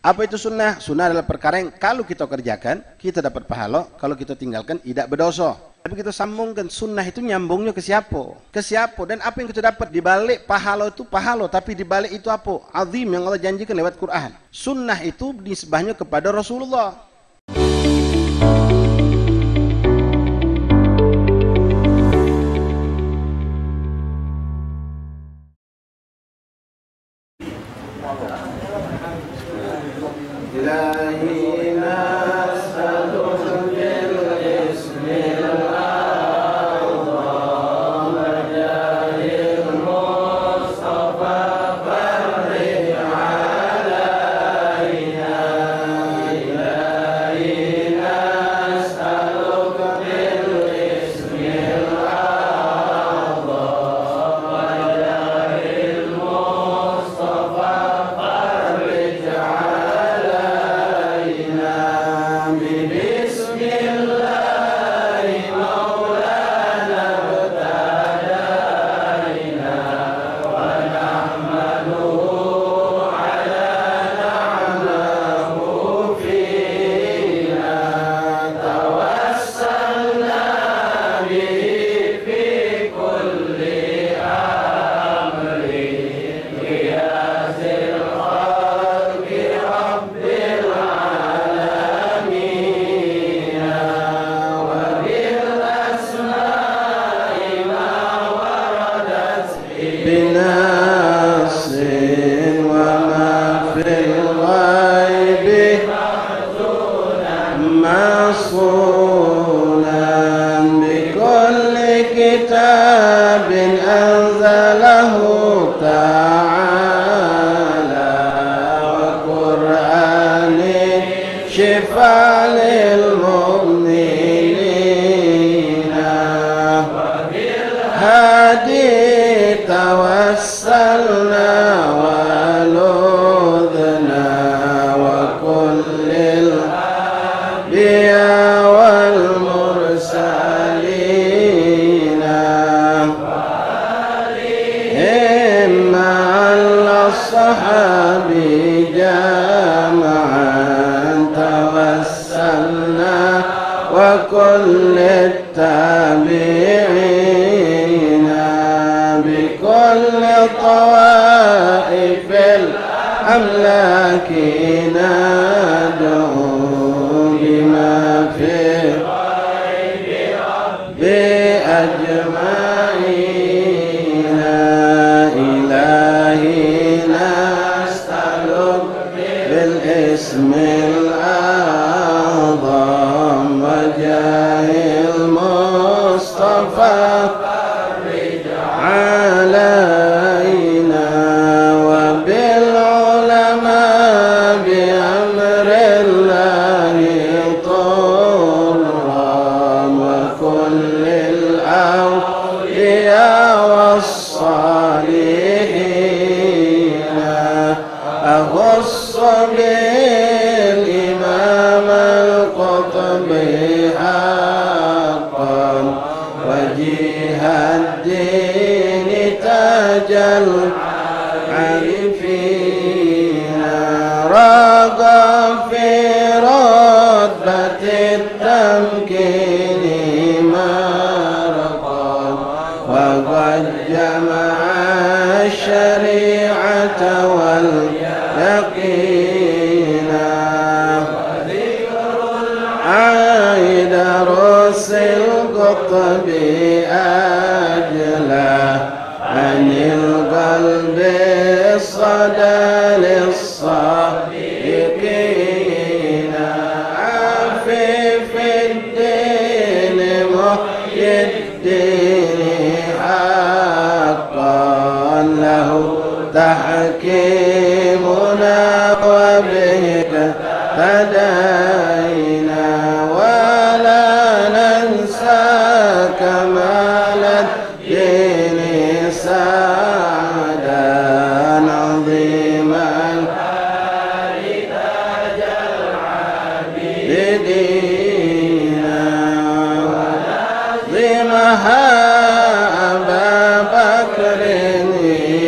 Apa itu sunnah? Sunnah adalah perkara yang kalau kita kerjakan, kita dapat pahala. Kalau kita tinggalkan, tidak berdosa. Tapi kita sambungkan, sunnah itu nyambungnya ke siapa? Ke siapa? Dan apa yang kita dapat? Di balik pahala itu pahala. Tapi di balik itu apa? Azim yang Allah janjikan lewat Quran. Sunnah itu nisbahnya kepada Rasulullah.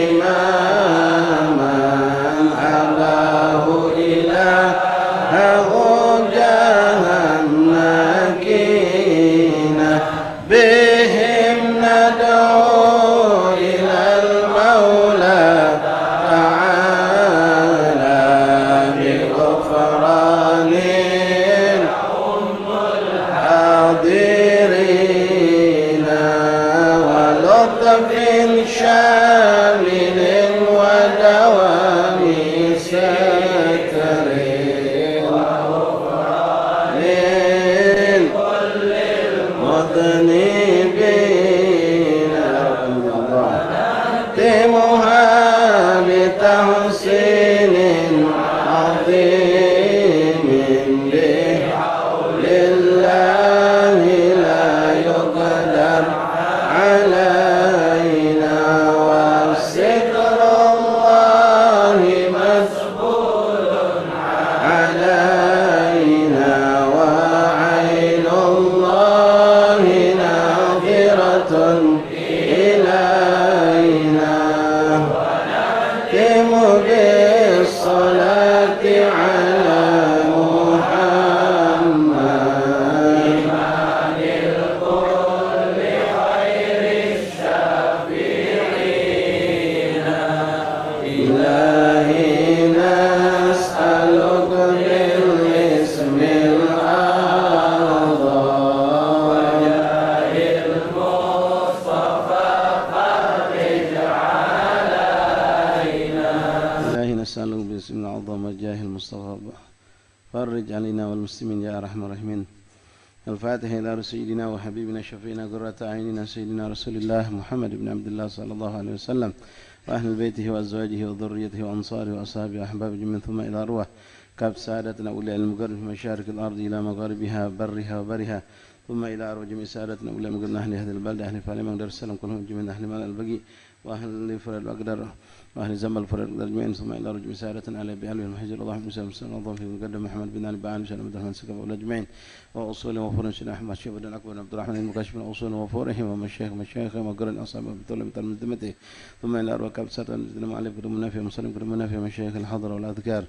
إماما أباه إلى فرج علينا والمسلمين يا أرحم الراحمين. الفاتحة إلى سيدنا وحبيبنا شفينا قرة أعيننا سيدنا رسول الله محمد بن عبد الله صلى الله عليه وسلم وأهل بيته وأزواجه وذريته وأنصاره وأصحابه وأحبابه جميعا ثم إلى أرواح كاب سادتنا أولياء المقرب في مشارق الأرض إلى مغاربها برها وبرها ثم إلى أرواح جميع سادتنا أولياء المقرب أهل هذه البلد أهل فالما ودار السلام كلهم جميعا أهل مال البقي وأهل فرد الأقدر وأهل زمل فرد الأجمعين ثم إلى رجل سادة على بأهل المحجر الله مسلم صلى الله في مقدم محمد بن علي بعان سلام الرحمن سكب والأجمعين وأصول وفور سيدنا أحمد شيخ بن أكبر عبد الرحمن المكاشف من أصول وفورهم ومشايخ وقرن أصحاب بطول من مقدمته ثم إلى أرواح كاب سادة نزلنا عليه كرم منافع مسلم كرم منافع مشايخ الحضر والأذكار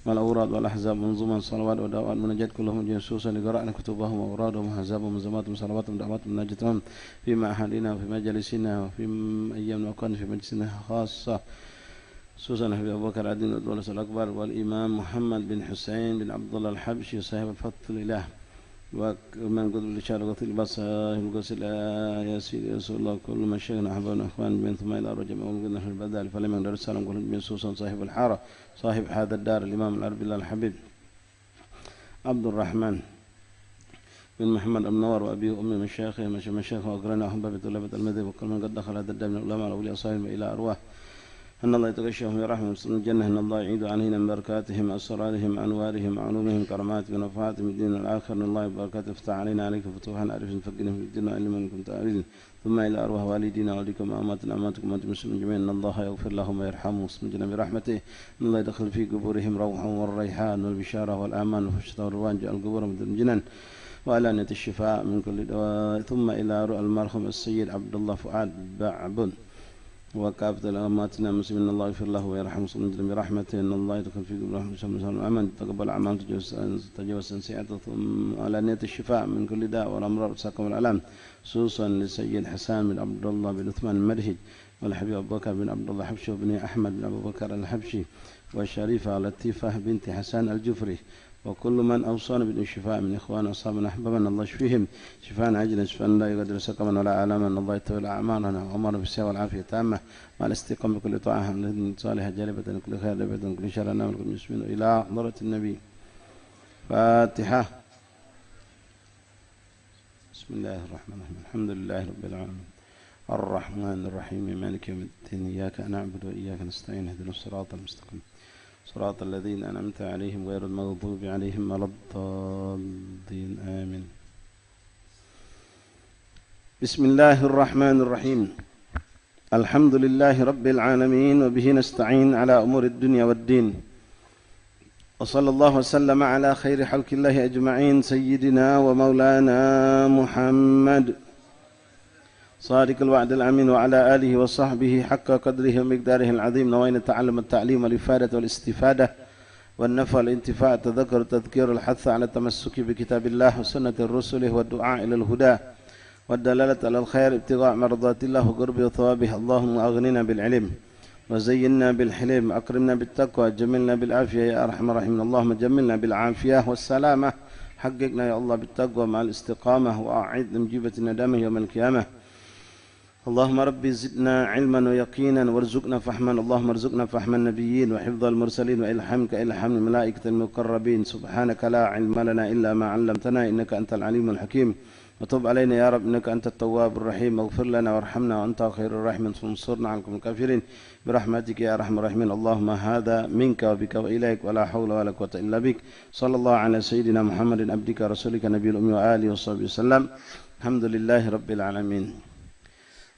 والأوراد والأحزاب منظومة الصلوات ودعوات مناجات كلهم جنسوسا لقراءة كتبهم وأورادهم وأحزابهم وزماتهم وصلواتهم ودعواتهم مناجتهم في معهدنا وفي مجالسنا وفي أيام وأوقات في مجلسنا خاصة خصوصا حبيب أبو بكر عدن الدولة الأكبر والإمام محمد بن حسين بن عبد الله الحبشي صاحب الفضل الإله ومن قدر الإشارة وقت الباس صاحب القصر يا سيدي رسول الله كل من شيخنا أحبابنا أخوان من ثم إلى رجل ومن في البدال فلما يقدر السلام كل من خصوصا صاحب الحارة صاحب هذا الدار الإمام العربي الله الحبيب عبد الرحمن بن محمد المنور وأبيه وأمي مشايخه مشايخ وأقرنا أحباب طلبة المذهب وكل من قد دخل هذا الدار من العلماء والأولياء صاحب إلى أرواح أن الله يتغشهم برحمة ويصلهم الجنة أن الله يعيد علينا من بركاتهم أسرارهم أنوارهم علومهم كراماتهم ونفعاتهم الدين الآخر أن الله بركاته افتح علينا عليك فتوحا عارف فقنا في الدين علما كنت أعرض ثم إلى أرواح والدينا والديكم أماتنا أماتكم أنتم مسلمين جميعا أن الله يغفر لهم ويرحمهم ويصلهم برحمته أن الله يدخل في قبورهم روحا والريحان والبشارة والآمان والفشة والروان جعل قبورهم من جنان وألانية الشفاء من كل دواء ثم إلى روح المرحوم السيد عبد الله فؤاد بعبد وكافة الأماتنا مسلمين الله يغفر له ويرحمه ويصلهم برحمته أن الله يدخل في قبورهم الأمن تقبل أعمال تجاوز سيئاته ثم ألانية الشفاء من كل داء والأمراض والسقم والآلام خصوصا للسيد حسان بن عبد الله بن عثمان المدهج والحبيب أبو بكر بن عبد الله حبشي وبن أحمد بن أبو بكر الحبشي والشريفة لطيفة بنت حسان الجفري وكل من أوصانا بالشفاء من إخوان أصحابنا أحبابنا الله يشفيهم شفاء عاجلا شفاء لا يقدر سقما ولا آلاما الله يتولى أعمالنا وأمرنا بالصحة والعافية تامة مع الاستقامة بكل طاعة من صالحة جالبة كل خير جالبة كل شر نعم كل مسلمين إلى حضرة النبي فاتحة. بسم الله الرحمن الرحيم الحمد لله رب العالمين الرحمن الرحيم مالك يوم الدين إياك نعبد وإياك نستعين اهدنا الصراط المستقيم صراط الذين أنعمت عليهم غير المغضوب عليهم ولا الضالين آمين. بسم الله الرحمن الرحيم الحمد لله رب العالمين وبه نستعين على أمور الدنيا والدين وصلى الله وسلم على خير خلق الله أجمعين سيدنا ومولانا محمد صادق الوعد الأمين وعلى آله وصحبه حق قدره ومقداره العظيم نوينا تعلم التعليم والإفادة والاستفادة والنفع والانتفاع التذكر التذكير الحث على التمسك بكتاب الله وسنة الرسل والدعاء إلى الهدى والدلالة على الخير ابتغاء مرضات الله وقرب وثوابه اللهم أغننا بالعلم وزينا بالحلم أكرمنا بالتقوى جملنا بالعافية يا أرحم الراحمين اللهم جملنا بالعافية والسلامة حققنا يا الله بالتقوى مع الاستقامة وأعد نجيبة الندامة يوم القيامة اللهم رب زدنا علما ويقينا وارزقنا فهما اللهم ارزقنا فهم النبيين وحفظ المرسلين وإلحامك إلحام الملائكة المقربين سبحانك لا علم لنا إلا ما علمتنا إنك أنت العليم الحكيم وتب علينا يا رب إنك أنت التواب الرحيم اغفر لنا وارحمنا وأنت خير الراحمين وانصرنا عنكم الكافرين برحمتك يا أرحم الراحمين اللهم هذا منك وبك وإليك ولا حول ولا قوة إلا بك صلى الله على سيدنا محمد عبدك رسولك نبي الأمي وآله وصحبه وسلم الحمد لله رب العالمين.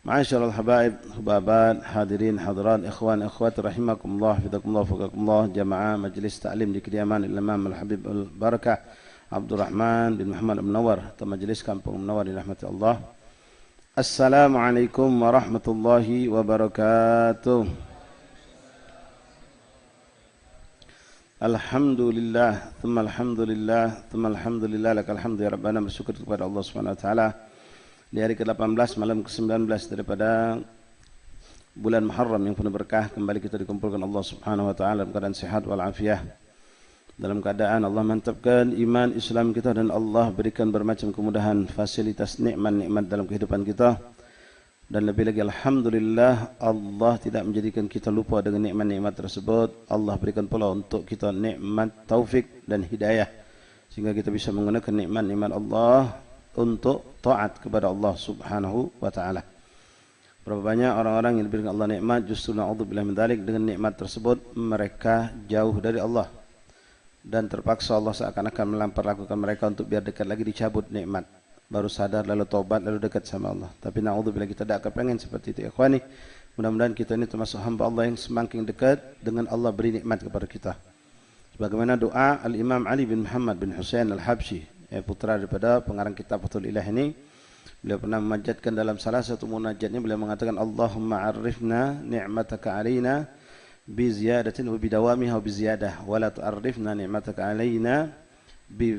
معاشر الحبائب حبابات hadirin hadirat ikhwan akhwat rahimakumullah fidakumullah fukakumullah jamaah majelis taklim di kediaman Imam Al-Habib Al-Barakah Abdurrahman bin Muhammad Al-Munawwar atau majelis kampung Munawwar dirahmati Allah. Assalamualaikum warahmatullahi wabarakatuh. Alhamdulillah thumma alhamdulillah thumma alhamdulillah lakal hamdu ya rabbana, bersyukur kepada Allah Subhanahu wa taala di hari ke-18 malam ke-19 daripada bulan Muharram yang penuh berkah, kembali kita dikumpulkan Allah Subhanahu wa taala dalam keadaan sehat wal afiah, dalam keadaan Allah mantapkan iman Islam kita dan Allah berikan bermacam kemudahan, fasilitas, nikmat-nikmat dalam kehidupan kita. Dan lebih lagi alhamdulillah Allah tidak menjadikan kita lupa dengan nikmat-nikmat tersebut. Allah berikan pula untuk kita nikmat taufik dan hidayah sehingga kita bisa menggunakan nikmat-nikmat Allah untuk taat kepada Allah Subhanahu wa taala. Berapa banyak orang-orang yang diberikan Allah nikmat, justru na'udzubillah min dzalik, dengan nikmat tersebut mereka jauh dari Allah dan terpaksa Allah seakan-akan memperlakukan mereka untuk biar dekat lagi, dicabut nikmat, baru sadar lalu taubat lalu dekat sama Allah. Tapi na'udzubillah kita tidak kepengen seperti itu ikhwani. Mudah-mudahan kita ini termasuk hamba Allah yang semakin dekat dengan Allah beri nikmat kepada kita. Sebagaimana doa Al-Imam Ali bin Muhammad bin Husain Al-Habsyi, putra daripada pengarang kitab Fathul Ilah ini, beliau pernah memanjatkan dalam salah satu munajatnya, beliau mengatakan Allahumma arifna ni'mataka alaina bi ziyadatin wa bidawamiha wa bi ziyadah wa la tu'arrifna ni'mataka alaina bi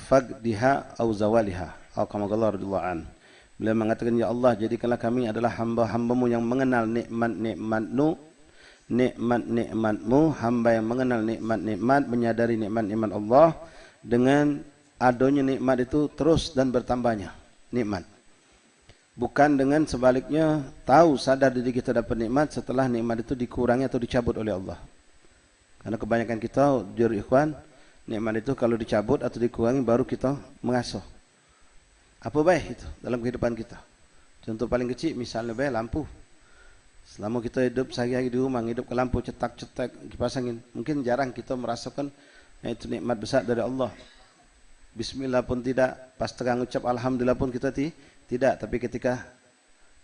faqdiha aw zawaliha atau kama qala radhiyallahu an. Beliau mengatakan, ya Allah, jadikanlah kami adalah hamba-hambamu yang mengenal nikmat-nikmatmu, hamba yang mengenal nikmat-nikmat, menyadari nikmat-nikmat Allah, dengan adanya nikmat itu terus dan bertambahnya nikmat. Bukan dengan sebaliknya tahu sadar diri kita dapat nikmat setelah nikmat itu dikurangi atau dicabut oleh Allah. Karena kebanyakan kita jujur ikhwan, nikmat itu kalau dicabut atau dikurangi baru kita mengasuh. Apa baik itu dalam kehidupan kita? Contoh paling kecil misalnya baik lampu. Selama kita hidup sehari-hari di rumah, hidup ke lampu cetak-cetak kipas angin, mungkin jarang kita merasakan itu nikmat besar dari Allah. Bismillah pun tidak, pas tengah ucap alhamdulillah pun kita tidak. Tapi ketika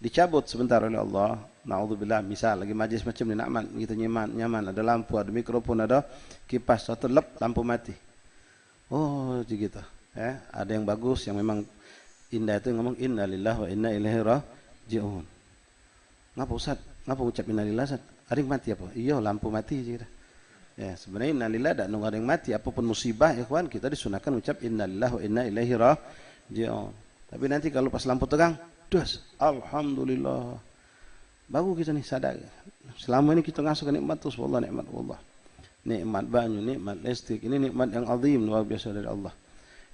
dicabut sebentar oleh Allah, na'udzubillah, misal lagi majlis macam ni kita nyaman, ada lampu, ada mikrofon, ada kipas, satu lep lampu mati. Oh, gitu. Ada yang bagus, yang memang indah itu ngomong inna lillahi wa inna ilaihi raji'un. Ngapa Ustaz? Ngapa ucap inna lillahi Ustaz? Ada yang mati apa? Iya, lampu mati gitu. Ya, sebenarnya innalillahi tidak nunggu ada yang mati, apapun musibah ya kawan, kita disunahkan ucap innalillahi wa inna ilaihi raji'un. Tapi nanti kalau pas lampu tegang, dus, alhamdulillah. Bagus kita nih sadar. Selama ini kita ngasuh nikmat terus, wallah nikmat Allah. Nikmat banyu, nikmat listrik, ini nikmat yang azim luar biasa dari Allah.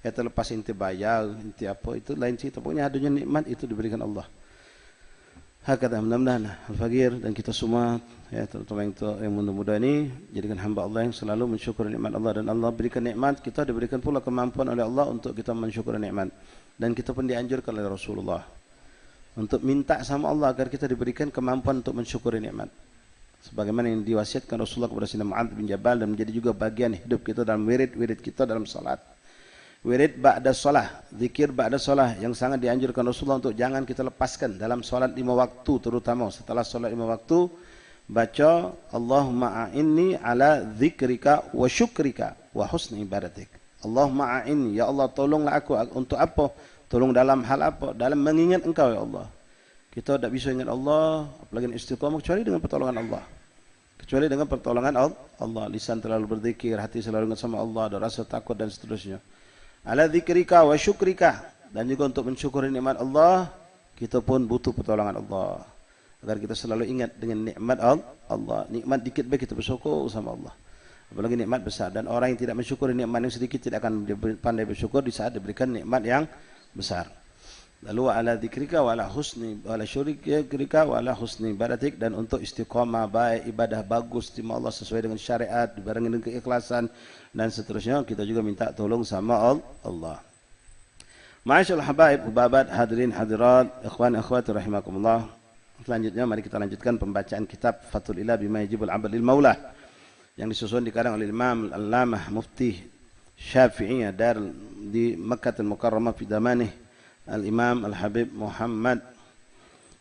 Ya terlepas inti bayar, inti apa itu lain cerita. Pokoknya adanya nikmat itu diberikan Allah. Hakata mudah-mudahan Al-Faqir dan kita semua, ya terutama yang muda-muda ini, jadikan hamba Allah yang selalu mensyukuri nikmat Allah, dan Allah berikan nikmat, kita diberikan pula kemampuan oleh Allah untuk kita mensyukuri nikmat. Dan kita pun dianjurkan oleh Rasulullah untuk minta sama Allah agar kita diberikan kemampuan untuk mensyukuri nikmat. Sebagaimana yang diwasiatkan Rasulullah kepada Sayyidina Mu'adz bin Jabal, dan menjadi juga bagian hidup kita dalam wirid-wirid kita dalam salat. Wirid ba'da salah, zikir ba'da salah, yang sangat dianjurkan Rasulullah untuk jangan kita lepaskan dalam salat 5 waktu, terutama setelah salat 5 waktu, baca Allahumma a'inni ala zikrika wa syukrika wa husni ibadatik. Allahumma a'inni, ya Allah tolonglah aku untuk apa? Tolong dalam hal apa? Dalam mengingat Engkau ya Allah. Kita tidak bisa ingat Allah, apalagi istiqamah, kecuali dengan pertolongan Allah. Kecuali dengan pertolongan Allah. Lisan terlalu berzikir, hati selalu ingat sama Allah, ada rasa takut dan seterusnya. Ala dzikrika wa syukrika, dan juga untuk mensyukuri nikmat Allah, kita pun butuh pertolongan Allah. Agar kita selalu ingat dengan nikmat Allah. Nikmat dikit baik kita bersyukur sama Allah. Apalagi nikmat besar, dan orang yang tidak mensyukuri nikmat yang sedikit tidak akan pandai bersyukur di saat diberikan nikmat yang besar. Lalu wa ala dzikrika wa ala husni wa ala syukrika wa ala husni ibadatik, dan untuk istiqomah baik, ibadah bagus di Allah sesuai dengan syariat, dibarengi dengan keikhlasan dan seterusnya. Kita juga minta tolong sama Allah. Ma'asyiral habaib, hubabat, hadirin hadirat, ikhwan akhwati rahimakumullah. Selanjutnya mari kita lanjutkan pembacaan kitab Fathul Ilah bima yajibul 'abd lil Maulah yang disusun dikarang oleh Imam Al-Allamah Mufti Syafi'iyah dar di Makkah Al-Mukarramah fi zamanih Al-Imam Al-Habib Muhammad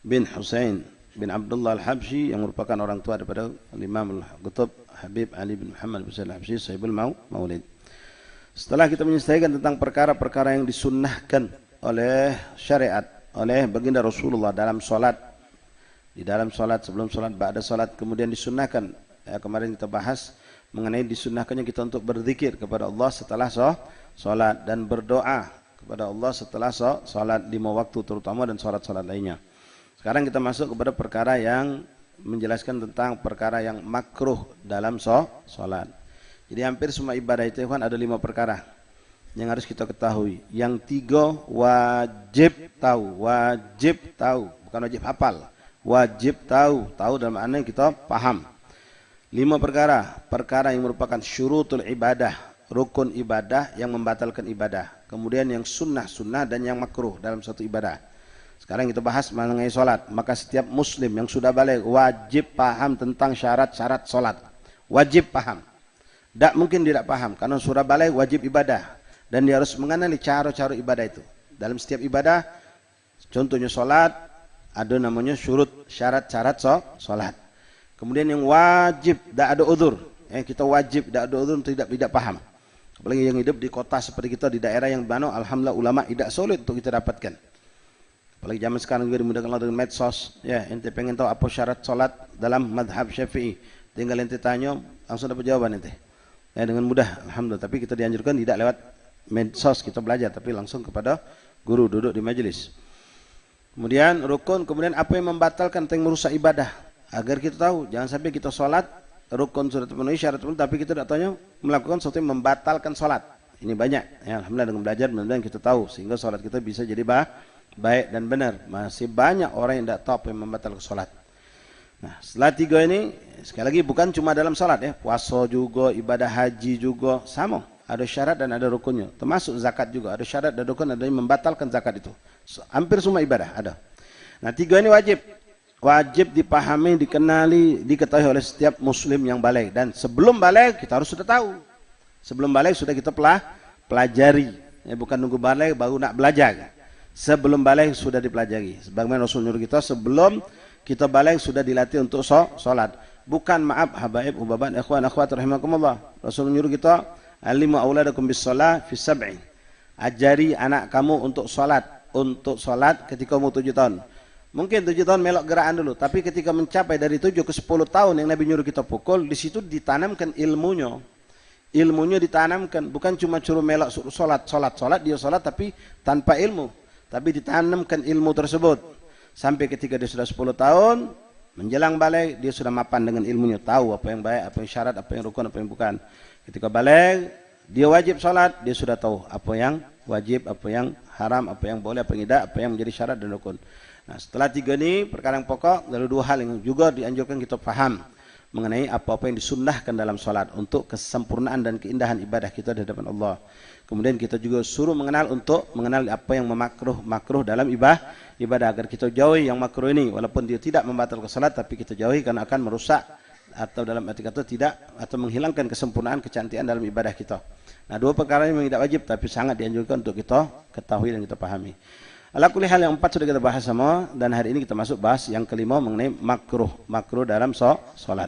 bin Husain bin Abdullah Al-Habsyi, yang merupakan orang tua daripada Al-Imam Al-Qutb Habib Ali bin Muhammad bin Husain Al-Habsyi sahibul Maulid. Setelah kita menyelesaikan tentang perkara-perkara yang disunnahkan oleh syariat, oleh baginda Rasulullah dalam solat, di dalam solat, sebelum solat, ba'da solat, kemudian disunnahkan. Kemarin kita bahas mengenai disunnahkannya kita untuk berzikir kepada Allah setelah solat dan berdoa kepada Allah setelah solat 5 waktu terutama dan solat-solat lainnya. Sekarang kita masuk kepada perkara yang menjelaskan tentang perkara yang makruh dalam solat. Jadi hampir semua ibadah itu kan ada 5 perkara yang harus kita ketahui. Yang 3 wajib tahu, bukan wajib hafal. Wajib tahu dalam makna kita paham. 5 perkara yang merupakan syurutul ibadah, rukun ibadah yang membatalkan ibadah. Kemudian yang sunnah dan yang makruh dalam satu ibadah. Sekarang kita bahas mengenai solat. Maka setiap muslim yang sudah balik wajib paham tentang syarat-syarat solat. Wajib paham. Tak mungkin tidak paham, karena sudah balik wajib ibadah. Dan dia harus mengenali cara-cara ibadah itu. Dalam setiap ibadah, contohnya solat, ada namanya syarat-syarat solat. Kemudian yang wajib, tak ada uzur. Kita wajib, tak ada uzur, tidak paham. Apalagi yang hidup di kota seperti kita, di daerah yang bano, alhamdulillah ulama tidak sulit untuk kita dapatkan. Apalagi zaman sekarang juga dimudahkan Allah dengan medsos. Ya, ente pengen tahu apa syarat solat dalam madhab Syafi'i, tinggal ente tanya, langsung dapat jawaban ente. Ya, dengan mudah, alhamdulillah. Tapi kita dianjurkan tidak lewat medsos kita belajar, tapi langsung kepada guru duduk di majelis. Kemudian rukun, kemudian apa yang membatalkan atau yang merusak ibadah, agar kita tahu. Jangan sampai kita solat rukun sudah terpenuhi, syarat terpenuhi, tapi kita tidak tanya melakukan sesuatu yang membatalkan solat. Ini banyak. Ya, alhamdulillah dengan belajar mudah-mudahan kita tahu sehingga solat kita bisa jadi baik dan benar. Masih banyak orang yang tidak tahu apa yang membatalkan solat. Nah, setelah 3 ini sekali lagi bukan cuma dalam solat ya, puasa juga, ibadah haji juga sama. Ada syarat dan ada rukunnya. Termasuk zakat juga ada syarat dan rukun, ada yang membatalkan zakat itu. Hampir semua ibadah ada. Nah, 3 ini wajib dipahami, dikenali, diketahui oleh setiap muslim yang balik. Dan sebelum balik kita harus sudah tahu. Sebelum balik sudah kita pelajari. Ya, bukan nunggu balik baru nak belajar. Sebelum balik sudah dipelajari. Sebagaimana Rasul nyuruh kita sebelum kita balik sudah dilatih untuk sholat. Bukan maaf habaib, hubabat, ikhwan, akhwat rahimakumullah. Rasul nyuruh kita alimu auladakum bis shalah fi sab'in. Ajari anak kamu untuk sholat ketika umur 7 tahun. Mungkin 7 tahun melok gerakan dulu, tapi ketika mencapai dari 7 ke 10 tahun yang Nabi nyuruh kita pukul, di situ ditanamkan ilmunya. Ilmunya ditanamkan, bukan cuma suruh melok sholat, dia sholat tapi tanpa ilmu. Tapi ditanamkan ilmu tersebut. Sampai ketika dia sudah 10 tahun, menjelang balik, dia sudah mapan dengan ilmunya. Tahu apa yang baik, apa yang syarat, apa yang rukun, apa yang bukan. Ketika balik, dia wajib sholat, dia sudah tahu apa yang wajib, apa yang haram, apa yang boleh, apa yang tidak, apa yang menjadi syarat dan rukun. Nah, setelah 3 ini perkara yang pokok, lalu 2 hal yang juga dianjurkan kita paham mengenai apa-apa yang disunnahkan dalam salat untuk kesempurnaan dan keindahan ibadah kita di hadapan Allah. Kemudian kita juga suruh mengenal apa yang makruh dalam ibadah agar kita jauhi yang makruh ini, walaupun dia tidak membatalkan salat tapi kita jauhi karena akan merusak atau dalam arti kata tidak atau menghilangkan kesempurnaan kecantikan dalam ibadah kita. Nah, 2 perkara ini memang tidak wajib tapi sangat dianjurkan untuk kita ketahui dan kita pahami. Ala kulli hal yang 4 sudah kita bahas semua, dan hari ini kita masuk bahas yang kelima mengenai makruh dalam salat.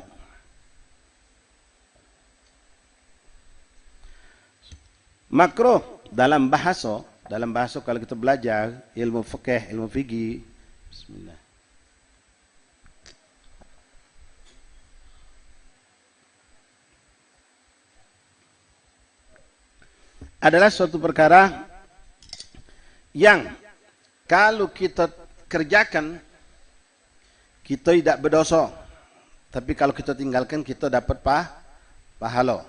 Makruh dalam bahasa kalau kita belajar ilmu fikih, ilmu fikih, bismillah. Adalah suatu perkara yang kalau kita kerjakan, kita tidak berdosa. Tapi kalau kita tinggalkan, kita dapat pahala.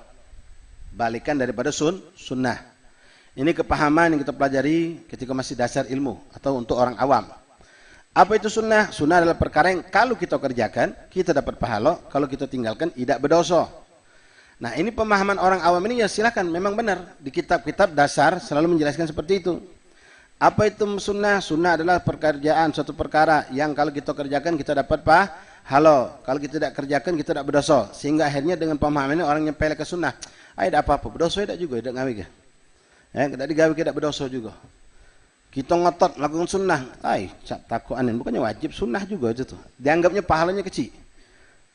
Balikan daripada sunnah. Ini kepahaman yang kita pelajari ketika masih dasar ilmu atau untuk orang awam. Apa itu sunnah? Sunnah adalah perkara yang kalau kita kerjakan, kita dapat pahala. Kalau kita tinggalkan, tidak berdosa. Nah, ini pemahaman orang awam ini ya silakan, memang benar. Di kitab-kitab dasar selalu menjelaskan seperti itu. Apa itu sunnah? Sunnah adalah pekerjaan, suatu perkara yang kalau kita kerjakan, kita dapat pahala. Kalau kita tidak kerjakan, kita tidak berdosa. Sehingga akhirnya dengan pemahaman ini orang nyepele ke sunnah. Tidak apa-apa, berdosa tidak juga, tidak ngawi ke. Ya, tidak digawi, tidak berdosa juga. Kita ngotot melakukan sunnah, takut aneh, bukannya wajib, sunnah juga itu tuh. Dianggapnya pahalanya kecil.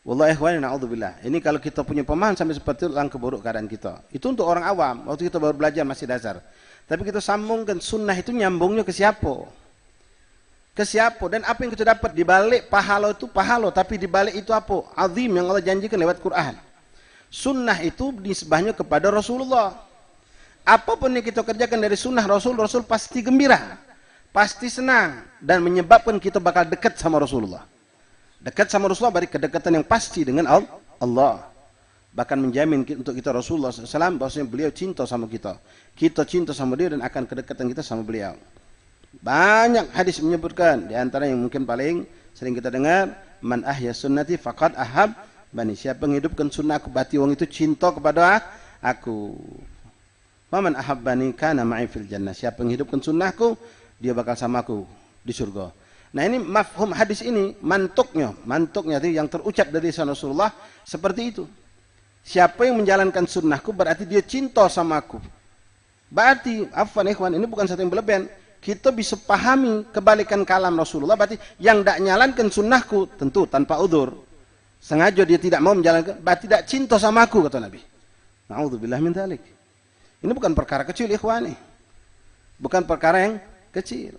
Wallahi ikhwani na'udzubillah. Ini kalau kita punya pemahaman sampai seperti itu, langkah buruk keadaan kita. Itu untuk orang awam, waktu kita baru belajar masih dasar. Tapi kita sambungkan sunnah itu nyambungnya ke siapa? Ke siapa? Dan apa yang kita dapat di balik pahala itu pahala, tapi di balik itu apa? Azim yang Allah janjikan lewat Quran. Sunnah itu disebahnya kepada Rasulullah. Apapun yang kita kerjakan dari sunnah Rasul, Rasul pasti gembira, pasti senang, dan menyebabkan kita bakal dekat sama Rasulullah. Dekat sama Rasulullah beri kedekatan yang pasti dengan Allah. Bahkan menjamin untuk kita Rasulullah SAW bahwasanya beliau cinta sama kita. Kita cinta sama dia dan akan kedekatan kita sama beliau. Banyak hadis menyebutkan, di antara yang mungkin paling sering kita dengar, man ahya sunnati faqad ahab bani. Siapa menghidupkan sunnahku, berarti orang itu cinta kepada aku. Waman ahabbani kana ma'i fil jannah. Siapa menghidupkan sunnahku, dia bakal sama aku di surga. Nah, ini mafhum hadis ini, mantuknya itu yang terucap dari Rasulullah seperti itu. Siapa yang menjalankan sunnahku berarti dia cinta sama aku. Berarti, afwan ikhwan, ini bukan satu yang berlebihan. Kita bisa pahami kebalikan kalam Rasulullah, berarti yang tidak menjalankan sunnahku, tentu tanpa udzur. Sengaja dia tidak mau menjalankan, berarti tidak cinta sama aku, kata Nabi. Na'udzubillah min dzalik. Ini bukan perkara kecil, ikhwani. Bukan perkara yang kecil.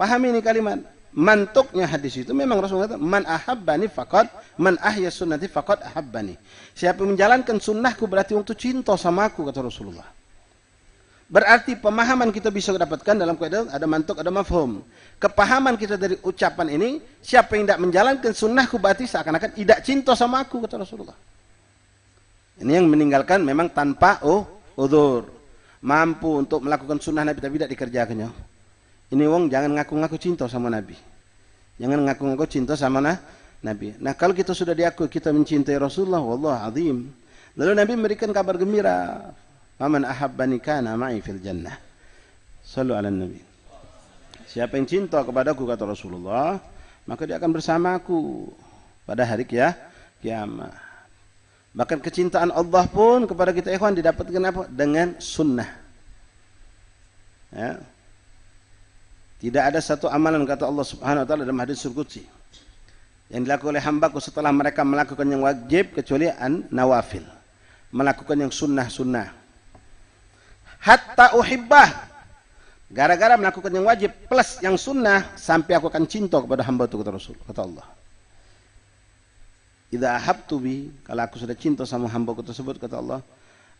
Pahami ini kalimat. Mantuknya hadis itu memang Rasulullah kata, man ahabbani faqad, man ahya sunnati faqad ahabbani. Siapa menjalankan sunnahku berarti untuk cinta sama aku, kata Rasulullah. Berarti pemahaman kita bisa dapatkan dalam kaidah ada mantuk, ada mafhum. Kepahaman kita dari ucapan ini, siapa yang tidak menjalankan sunnahku berarti seakan-akan tidak cinta sama aku, kata Rasulullah. Ini yang meninggalkan memang tanpa udzur, mampu untuk melakukan sunnah Nabi tapi tidak dikerjakannya. Ini wong jangan ngaku-ngaku cinta sama Nabi. Jangan ngaku-ngaku cinta sama Nabi. Nah, kalau kita sudah diakui kita mencintai Rasulullah, wallah azim. Lalu Nabi memberikan kabar gembira. Faman ahabbani kana ma'i fil jannah. Shallu ala Nabi. Siapa yang cinta kepadaku, kata Rasulullah, maka dia akan bersamaku pada hari kiamat. Bahkan kecintaan Allah pun kepada kita ikhwan didapatkan apa? Dengan sunnah. Ya. Tidak ada satu amalan, kata Allah Subhanahu wa taala dalam hadis qudsi, yang dilakukan oleh hambaku setelah mereka melakukan yang wajib kecuali an-nawafil. Melakukan yang sunnah-sunnah. Hatta uhibbah. Gara-gara melakukan yang wajib plus yang sunnah sampai aku akan cinta kepada hamba itu, kata Rasul, kata Allah. Idza ahabtu bi, kalau aku sudah cinta sama hambaku tersebut, kata Allah,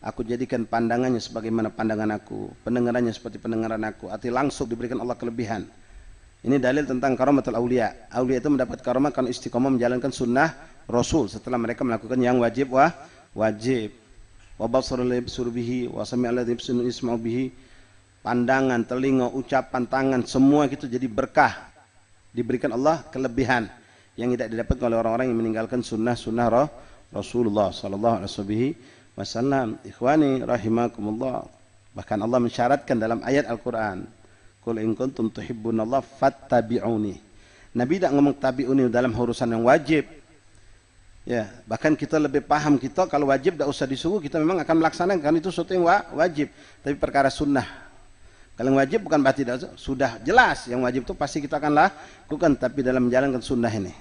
aku jadikan pandangannya sebagaimana pandangan aku, pendengarannya seperti pendengaran aku, arti langsung diberikan Allah kelebihan. Ini dalil tentang karamatul aulia. Aulia itu mendapat karamat karena istiqomah menjalankan sunnah Rasul setelah mereka melakukan yang wajib wajib. Wa basarul yabsuru bihi wa sami'al ladzi yasma'u bihi. Pandangan, telinga, ucapan, tangan, semua itu jadi berkah. Diberikan Allah kelebihan yang tidak didapatkan oleh orang-orang yang meninggalkan sunnah-sunnah Rasulullah sallallahu alaihi wasallam. Ikhwani rahimakumullah. Bahkan Allah mensyaratkan dalam ayat Al-Qur'an, "Qul in kuntum tuhibbunallaha fattabi'uni." Nabi tidak ngomong tabi'uni dalam urusan yang wajib. Ya, bahkan kita lebih paham kita kalau wajib tidak usah disuruh, kita memang akan melaksanakan itu sesuatu yang wajib. Tapi perkara sunnah, kalau yang wajib bukan berarti sudah jelas yang wajib itu pasti kita akan lakukan, tapi dalam menjalankan sunnah ini.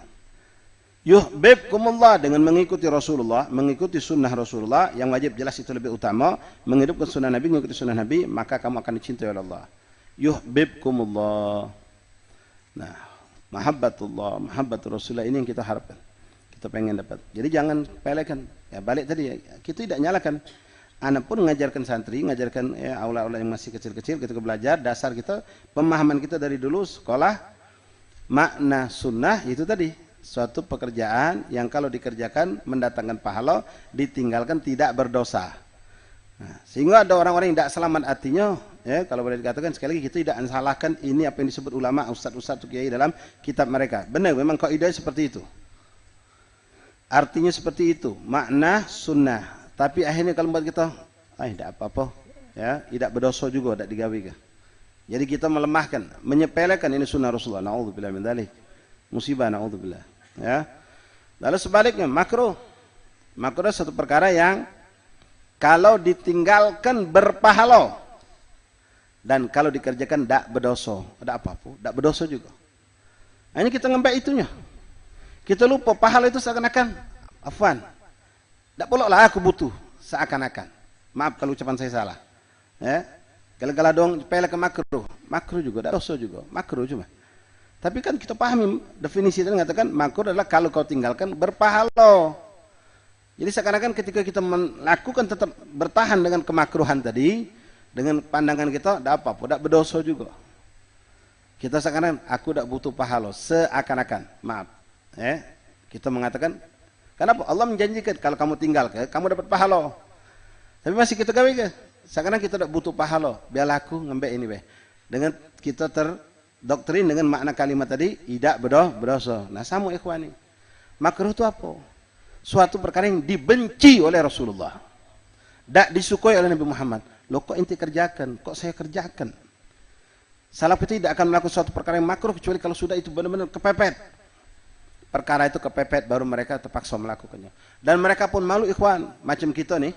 Yuhibbukumullah, dengan mengikuti Rasulullah, mengikuti sunnah Rasulullah, yang wajib jelas itu lebih utama, menghidupkan sunnah Nabi, mengikuti sunnah Nabi, maka kamu akan dicintai oleh Allah. Yuhibbukumullah. Nah, mahabbatullah, mahabbatur Rasulullah, ini yang kita harapkan. Kita pengen dapat. Jadi jangan pelekan. Ya balik tadi, kita tidak nyalakan. Anak pun mengajarkan santri, mengajarkan aula-aula yang masih kecil-kecil ketika belajar, dasar kita, pemahaman kita dari dulu sekolah, makna sunnah itu tadi. Suatu pekerjaan yang kalau dikerjakan mendatangkan pahala, ditinggalkan tidak berdosa. Nah, sehingga ada orang-orang yang tidak selamat hatinya, Ya, kalau boleh dikatakan sekali lagi kita tidak mensalahkan ini apa yang disebut ulama, ustaz-ustaz kiai dalam kitab mereka. Benar, memang kaidah seperti itu. Artinya seperti itu, makna sunnah. Tapi akhirnya kalau buat kita, tidak apa-apa, ya, tidak berdosa juga, tidak digawe. Jadi kita melemahkan, menyepelekan ini sunnah Rasulullah. Na'udzubillah min dzalik. Musibah, na'udzubillah. Ya. Lalu sebaliknya, makruh. Makruh satu perkara yang kalau ditinggalkan berpahala dan kalau dikerjakan tidak berdosa. Ada apa-apa, tidak berdosa juga. Hanya kita ngembek itunya. Kita lupa pahala itu seakan-akan afwan. Tak bolehlah aku butuh seakan-akan. Maaf kalau ucapan saya salah. Ya. Gala-gala dong pele ke makruh. Makruh juga, tak dosa juga. Makruh cuma. Tapi kan kita pahami definisi itu mengatakan makruh adalah kalau kau tinggalkan berpahala. Jadi seakan-akan ketika kita melakukan tetap bertahan dengan kemakruhan tadi, dengan pandangan kita tak apa-apa, tak berdosa juga. Kita seakan-akan aku tak butuh pahala seakan-akan. Maaf. Kita mengatakan kenapa Allah menjanjikan kalau kamu tinggalkan kamu dapat pahala. Tapi masih kita gawe ke? Sekarang kita tidak butuh pahala. Biarlah aku ngembek ini be. Dengan kita terdoktrin dengan makna kalimat tadi tidak berdosa. Nah, sama ikhwani. Makruh itu apa? Suatu perkara yang dibenci oleh Rasulullah. Tak disukai oleh Nabi Muhammad. Loh kok inti kerjakan? Kok saya kerjakan? Salaf itu tidak akan melakukan suatu perkara yang makruh kecuali kalau sudah itu benar-benar kepepet. Perkara itu kepepet baru mereka terpaksa melakukannya. Dan mereka pun malu ikhwan. Macam kita nih.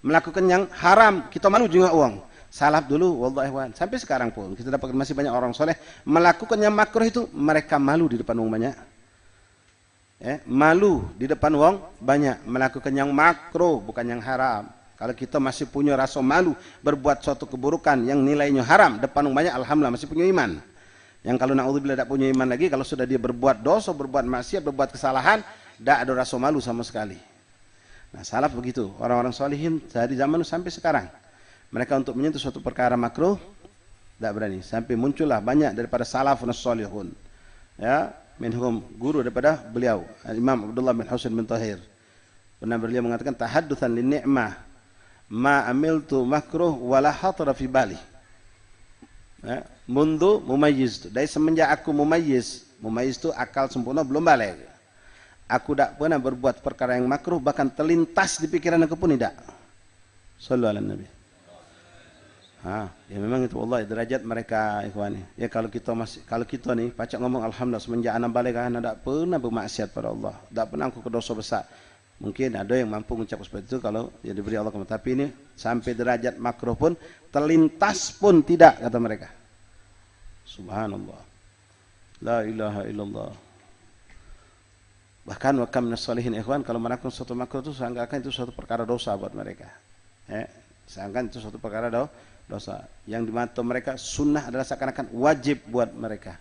Melakukan yang haram, kita malu juga uang. Salaf dulu, wallahi ikhwan. Sampai sekarang pun, kita dapat masih banyak orang soleh. Melakukan yang makruh itu, mereka malu di depan uang banyak. Malu di depan uang banyak. Melakukan yang makruh, bukan yang haram. Kalau kita masih punya rasa malu, berbuat suatu keburukan yang nilainya haram, depan uang banyak, alhamdulillah masih punya iman. Yang kalau na'udzubillah tidak punya iman lagi, kalau sudah dia berbuat dosa, berbuat maksiat, berbuat kesalahan, tidak ada rasa malu sama sekali. Nah, salaf begitu, orang-orang solihin dari zaman sampai sekarang. Mereka untuk menyentuh suatu perkara makruh tidak berani. Sampai muncullah banyak daripada salafun solihun. Ya, minhum guru daripada beliau, Imam Abdullah bin Husain bin Tahir. Pernah beliau mengatakan tahaddutsan lin ni'mah ma amiltu makruh wala hatara fi bali. Ya, mundu mumayyiz. Dari semenjak aku mumayyiz itu akal sempurna belum balik. Aku tak pernah berbuat perkara yang makruh, bahkan terlintas di pikiran aku pun tidak. Sallallahu alaihi Nabi. Ya memang itu Allah derajat mereka ikhwani. Ya kalau kita nih pacak ngomong alhamdulillah semenjak anak balik tidak pernah bermaksiat pada Allah, tidak pernah aku ke dosa besar. Mungkin ada yang mampu mengucap seperti itu kalau ya diberi Allah kemampuan. Tapi ini sampai derajat makruh pun terlintas pun tidak kata mereka. Subhanallah. La ilaha illallah. Bahkan wakam nasalihin ikhwan kalau melakukan suatu makruh itu seakan-akan itu suatu perkara dosa buat mereka. Seakan itu suatu perkara dosa. Yang di mata mereka sunnah adalah seakan-akan wajib buat mereka.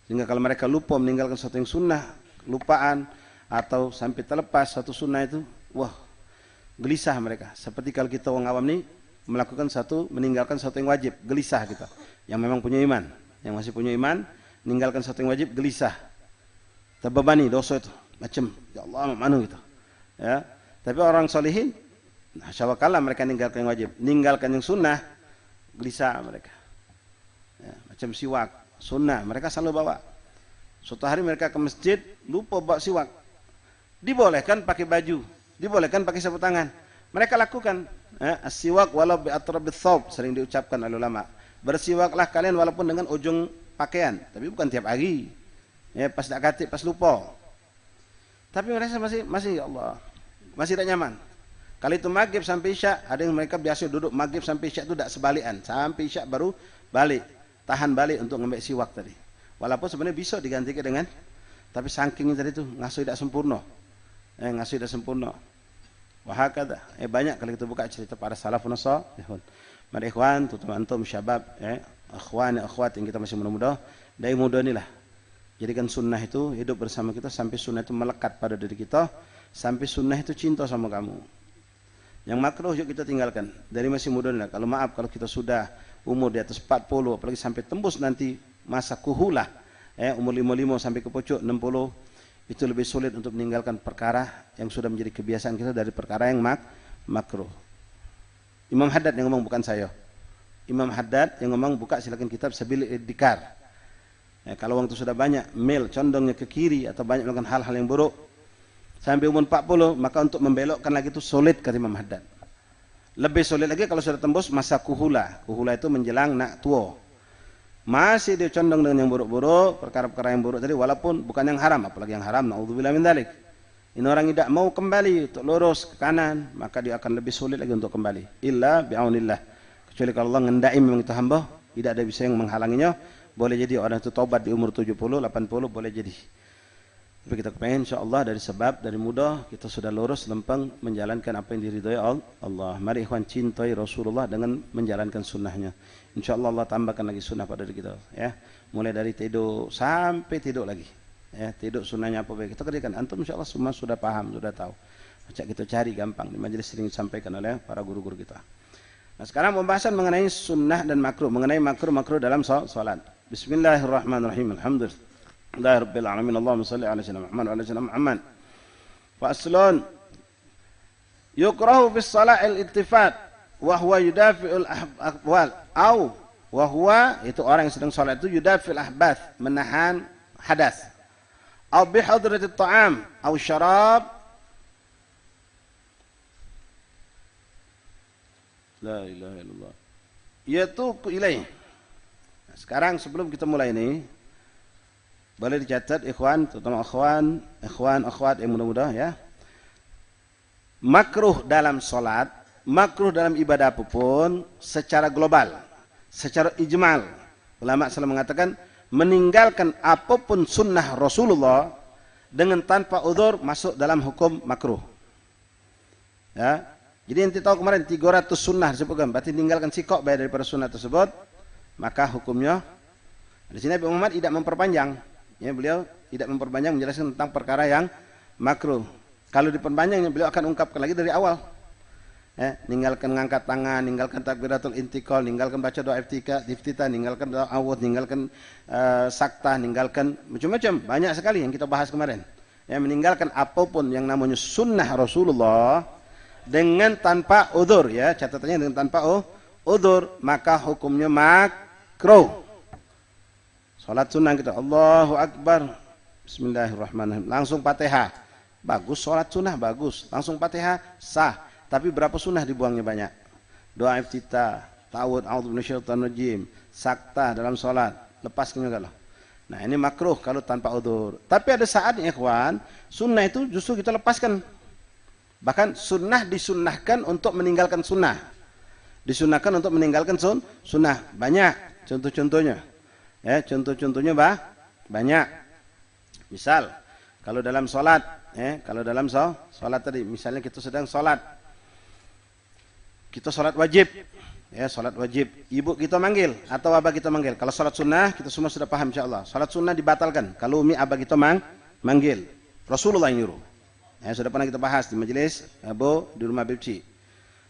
Sehingga kalau mereka lupa meninggalkan sesuatu yang sunnah, lupaan atau sampai terlepas satu sunnah itu, wah gelisah mereka. Seperti kalau kita orang awam nih meninggalkan sesuatu yang wajib, gelisah kita. Yang memang punya iman, yang masih punya iman, meninggalkan sesuatu yang wajib, gelisah. Terbebani dosa itu. Macam ya Allah mana gitu. Ya. Tapi orang solihin, syawakala mereka meninggalkan yang wajib, meninggalkan yang sunnah, gelisah mereka. Ya, macam siwak, sunnah, mereka selalu bawa. Suatu hari mereka ke masjid, lupa bawa siwak. Dibolehkan pakai baju, dibolehkan pakai sapu tangan. Mereka lakukan. As-siwak walau bi'atrabit thawb, sering diucapkan oleh ulama. Bersiwaklah kalian walaupun dengan ujung pakaian, tapi bukan tiap hari. Ya, pas tak katik, pas lupa. Tapi mereka masih ya Allah, masih tak nyaman. Kali itu maghrib sampai isya, ada yang mereka biasa duduk maghrib sampai isya itu tak sebalikan, sampai isya baru balik, tahan balik untuk ngambil siwak tadi. Walaupun sebenarnya bisa digantikan dengan, tapi saking tadi itu ngasuh tidak sempurna, ngasuh tidak sempurna. Wahakada, banyak kalau kita buka cerita para salafun salihun. Mari ikhwan, terutama antum syabab, akhwan, akhwat yang kita masih muda-muda, dari muda inilah. Jadikan sunnah itu hidup bersama kita sampai sunnah itu melekat pada diri kita, sampai sunnah itu cinta sama kamu. Yang makruh yuk kita tinggalkan dari masih muda inilah. Kalau maaf kalau kita sudah umur di atas 40, apalagi sampai tembus nanti masa kuhulah, umur 55 sampai ke pucuk 60, itu lebih sulit untuk meninggalkan perkara yang sudah menjadi kebiasaan kita dari perkara yang makruh. Imam Haddad yang ngomong bukan saya. Imam Haddad yang ngomong buka silakan kitab Sabil Iddikar. Ya, kalau waktu sudah banyak mil condongnya ke kiri atau banyak melakukan hal-hal yang buruk sampai umur 40, maka untuk membelokkan lagi itu sulit kata Imam Haddad. Lebih sulit lagi kalau sudah tembus masa kuhula. Kuhula itu menjelang nak tua. Masih dia condong dengan yang buruk-buruk, perkara-perkara yang buruk tadi walaupun bukan yang haram, apalagi yang haram, naudzubillah min dzalik. Ini orang tidak mau kembali untuk lurus ke kanan, maka dia akan lebih sulit lagi untuk kembali. Illa bi'aunillah. Kecuali kalau Allah ngendai memang itu hamba, tidak ada bisa yang menghalanginya. Boleh jadi orang itu taubat di umur 70, 80, boleh jadi. Tapi kita kepengen insyaAllah dari sebab, dari mudah, kita sudah lurus, lempeng, menjalankan apa yang diridhai Allah. Mari ikhwan cintai Rasulullah dengan menjalankan sunnahnya. InsyaAllah Allah tambahkan lagi sunnah pada diri kita. Ya. Mulai dari tidur sampai tidur lagi. Ya, tidur sunnahnya apa baik kita kerjakan. Antum insyaAllah semua sudah paham, sudah tahu. Macam kita cari gampang. Di majelis sering disampaikan oleh para guru-guru kita. Nah sekarang pembahasan mengenai sunnah dan makruh. Mengenai makruh dalam salat. Bismillahirrahmanirrahim. Alhamdulillahirabbil alamin. Allahumma shalli ala sayyidina Muhammad wa ala sayyidina Muhammad. Faslun. Yukrahu bis sala'il iltifat wa huwa yudafi'ul ahwal au wa huwa itu orang yang sedang salat itu yudafi'ul ahbath, menahan hadas. Au bi hadratit ta'am au syarab. La ilaha illallah. Yatuqu ilaih. Sekarang sebelum kita mulai ini boleh dicatat ikhwan, terutama ikhwan akhwat yang muda-muda ya. Makruh dalam salat, makruh dalam ibadah apapun secara global, secara ijmal. Ulama selalu mengatakan meninggalkan apapun sunnah Rasulullah dengan tanpa udzur masuk dalam hukum makruh. Ya. Jadi yang kita tahu kemarin 300 sunnah disebutkan, berarti tinggalkan sikok baik daripada sunnah tersebut, maka hukumnya di sini Nabi Muhammad tidak memperpanjang. Ya, beliau tidak memperpanjang menjelaskan tentang perkara yang makruh. Kalau diperpanjangnya beliau akan ungkapkan lagi dari awal. Ninggalkan ngangkat tangan, ninggalkan takbiratul intikal, ninggalkan baca doa iftitah, ninggalkan doa awud, ninggalkan saktah, ninggalkan macam-macam, banyak sekali yang kita bahas kemarin. Ya, meninggalkan apapun yang namanya sunnah Rasulullah dengan tanpa udzur, ya, catatannya dengan tanpa udzur, maka hukumnya makruh. Salat sunnah kita Allahu Akbar, Bismillahirrahmanirrahim, langsung Fatihah, bagus. Salat sunnah bagus, langsung Fatihah sah. Tapi berapa sunnah dibuangnya banyak. Doa iftitah, ta'awudz, a'udzu minasyaitonir rajim, saktah dalam salat, lepaskan juga lah. Nah, ini makruh kalau tanpa udzur. Tapi ada saatnya ikhwan, sunnah itu justru kita lepaskan. Bahkan sunnah disunnahkan untuk meninggalkan sunnah. Disunnahkan untuk meninggalkan sunnah. Banyak contoh-contohnya. Ya, contoh-contohnya banyak. Misal, kalau dalam salat, kalau dalam salat tadi, misalnya kita sedang salat. Kita salat wajib, ya salat wajib. Ibu kita manggil atau abah kita manggil. Kalau salat sunnah kita semua sudah paham insyaallah. Salat sunnah dibatalkan kalau umi abah kita manggil. Rasulullah yang nyuruh. Ya, sudah pernah kita bahas di majelis Abu di rumah Bibci.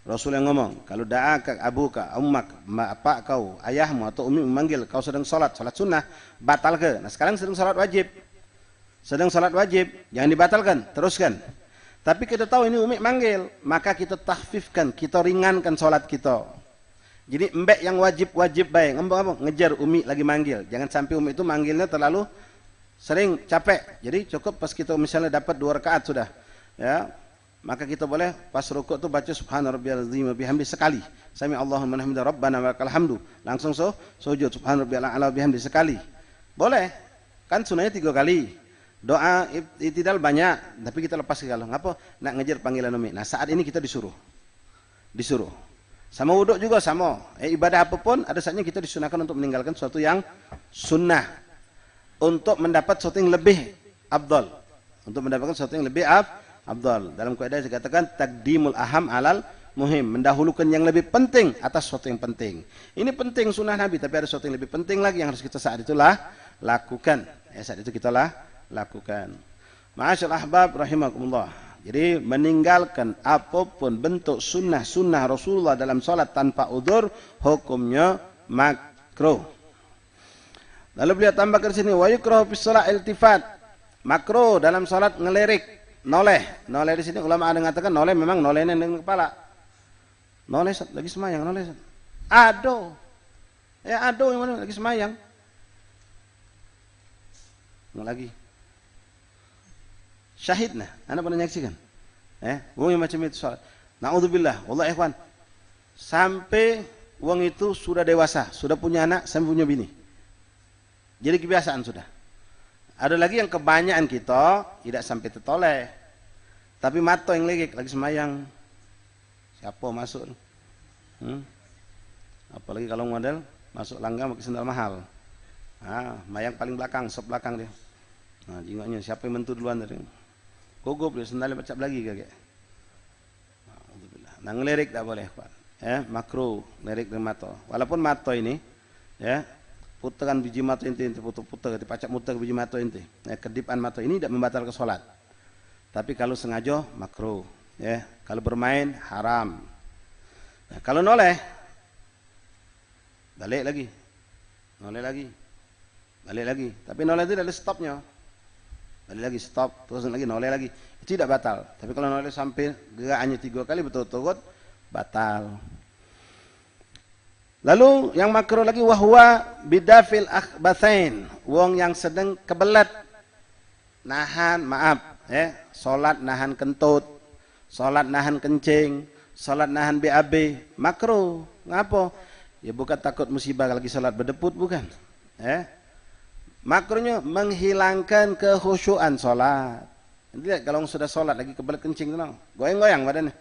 Rasul yang ngomong, kalau da'aka abuka, ummak, bapak kau, ayahmu atau umi memanggil kau sedang salat sunnah, batal ke? Nah, sekarang sedang salat wajib. Sedang salat wajib, jangan dibatalkan, teruskan. Tapi kita tahu ini umi manggil, maka kita tahfifkan, kita ringankan sholat kita. Jadi embek yang wajib baik, ngejar umi lagi manggil. Jangan sampai umi itu manggilnya terlalu sering, capek. Jadi cukup pas kita misalnya dapat 2 rakaat sudah. Ya, maka kita boleh pas rukuk itu baca subhana rabbiyal azim wa bihamdi sekali. Sami Allahu liman hamidah rabbana wa lakal hamdu. Langsung sujud subhana rabbiyal a'la wa bihamdi sekali. Boleh. Kan sunahnya 3 kali. Doa itidal banyak, tapi kita lepas kalau ngapa nak ngejar panggilan umi. Nah, saat ini kita disuruh. Sama wuduk juga sama. Ibadah apapun ada saatnya kita disunahkan untuk meninggalkan sesuatu yang sunnah untuk mendapat sesuatu yang lebih afdal. Untuk mendapatkan sesuatu yang lebih afdal. Dalam kaidah dikatakan taqdimul aham alal muhim, mendahulukan yang lebih penting atas sesuatu yang penting. Ini penting sunnah Nabi, tapi ada sesuatu yang lebih penting lagi yang harus kita saat itulah lakukan. Saat itu kita lakukan. Ma'asyal ahbab rahimakumullah. Jadi meninggalkan apapun bentuk sunnah Rasulullah dalam salat tanpa udzur hukumnya makruh. Lalu beliau tambahkan sini wa yukrahu fi shalah iltifat. Makruh dalam salat ngelirik, noleh. Noleh di sini ulama ada mengatakan noleh memang nolehnya dengan kepala. Noleh lagi semayang noleh. Aduh. Aduh, yang mana lagi semayang. Nggak lagi. Syahid nah, anda pernah nyaksikan? Wong yang macam itu salat. Naudzubillah, wallah ikhwan. Sampai wong itu sudah dewasa, sudah punya anak, sampai punya bini. Jadi kebiasaan sudah. Ada lagi yang kebanyakan kita tidak sampai tertoleh. Tapi mato yang lagi semayang. Siapa masuk? Apalagi kalau model masuk langgam pakai sendal mahal. Mayang paling belakang, sop belakang dia. Jingoknya siapa yang mentu duluan tadi? Gogop dia sendalnya pecah lagi kakek. Nah, ngelirik tak boleh, Pak. Makruh ngelirik dengan mato. Walaupun mato ini, puteran biji mato inti puter, dipacak muter biji mato inti. Kedipan mato ini tidak membatalkan sholat. Tapi kalau sengaja makruh, Kalau bermain haram. Nah, kalau noleh, balik lagi, noleh lagi, balik lagi. Tapi noleh itu ada stopnya. Balik lagi stop, terus lagi noleh lagi. Itu tidak batal. Tapi kalau noleh sampai gerakannya 3 kali betul-betul batal. Lalu yang makruh lagi wahwa bidafil akhbathain, wong yang sedang kebelet nahan, salat nahan kentut, salat nahan kencing, salat nahan BAB, makruh. Ngapa? Ya bukan takut musibah lagi salat berdeput, bukan. Makruhnya menghilangkan kekhusyuan salat. Lihat kalau sudah salat lagi kebelet kencing tenang, goyang-goyang badannya.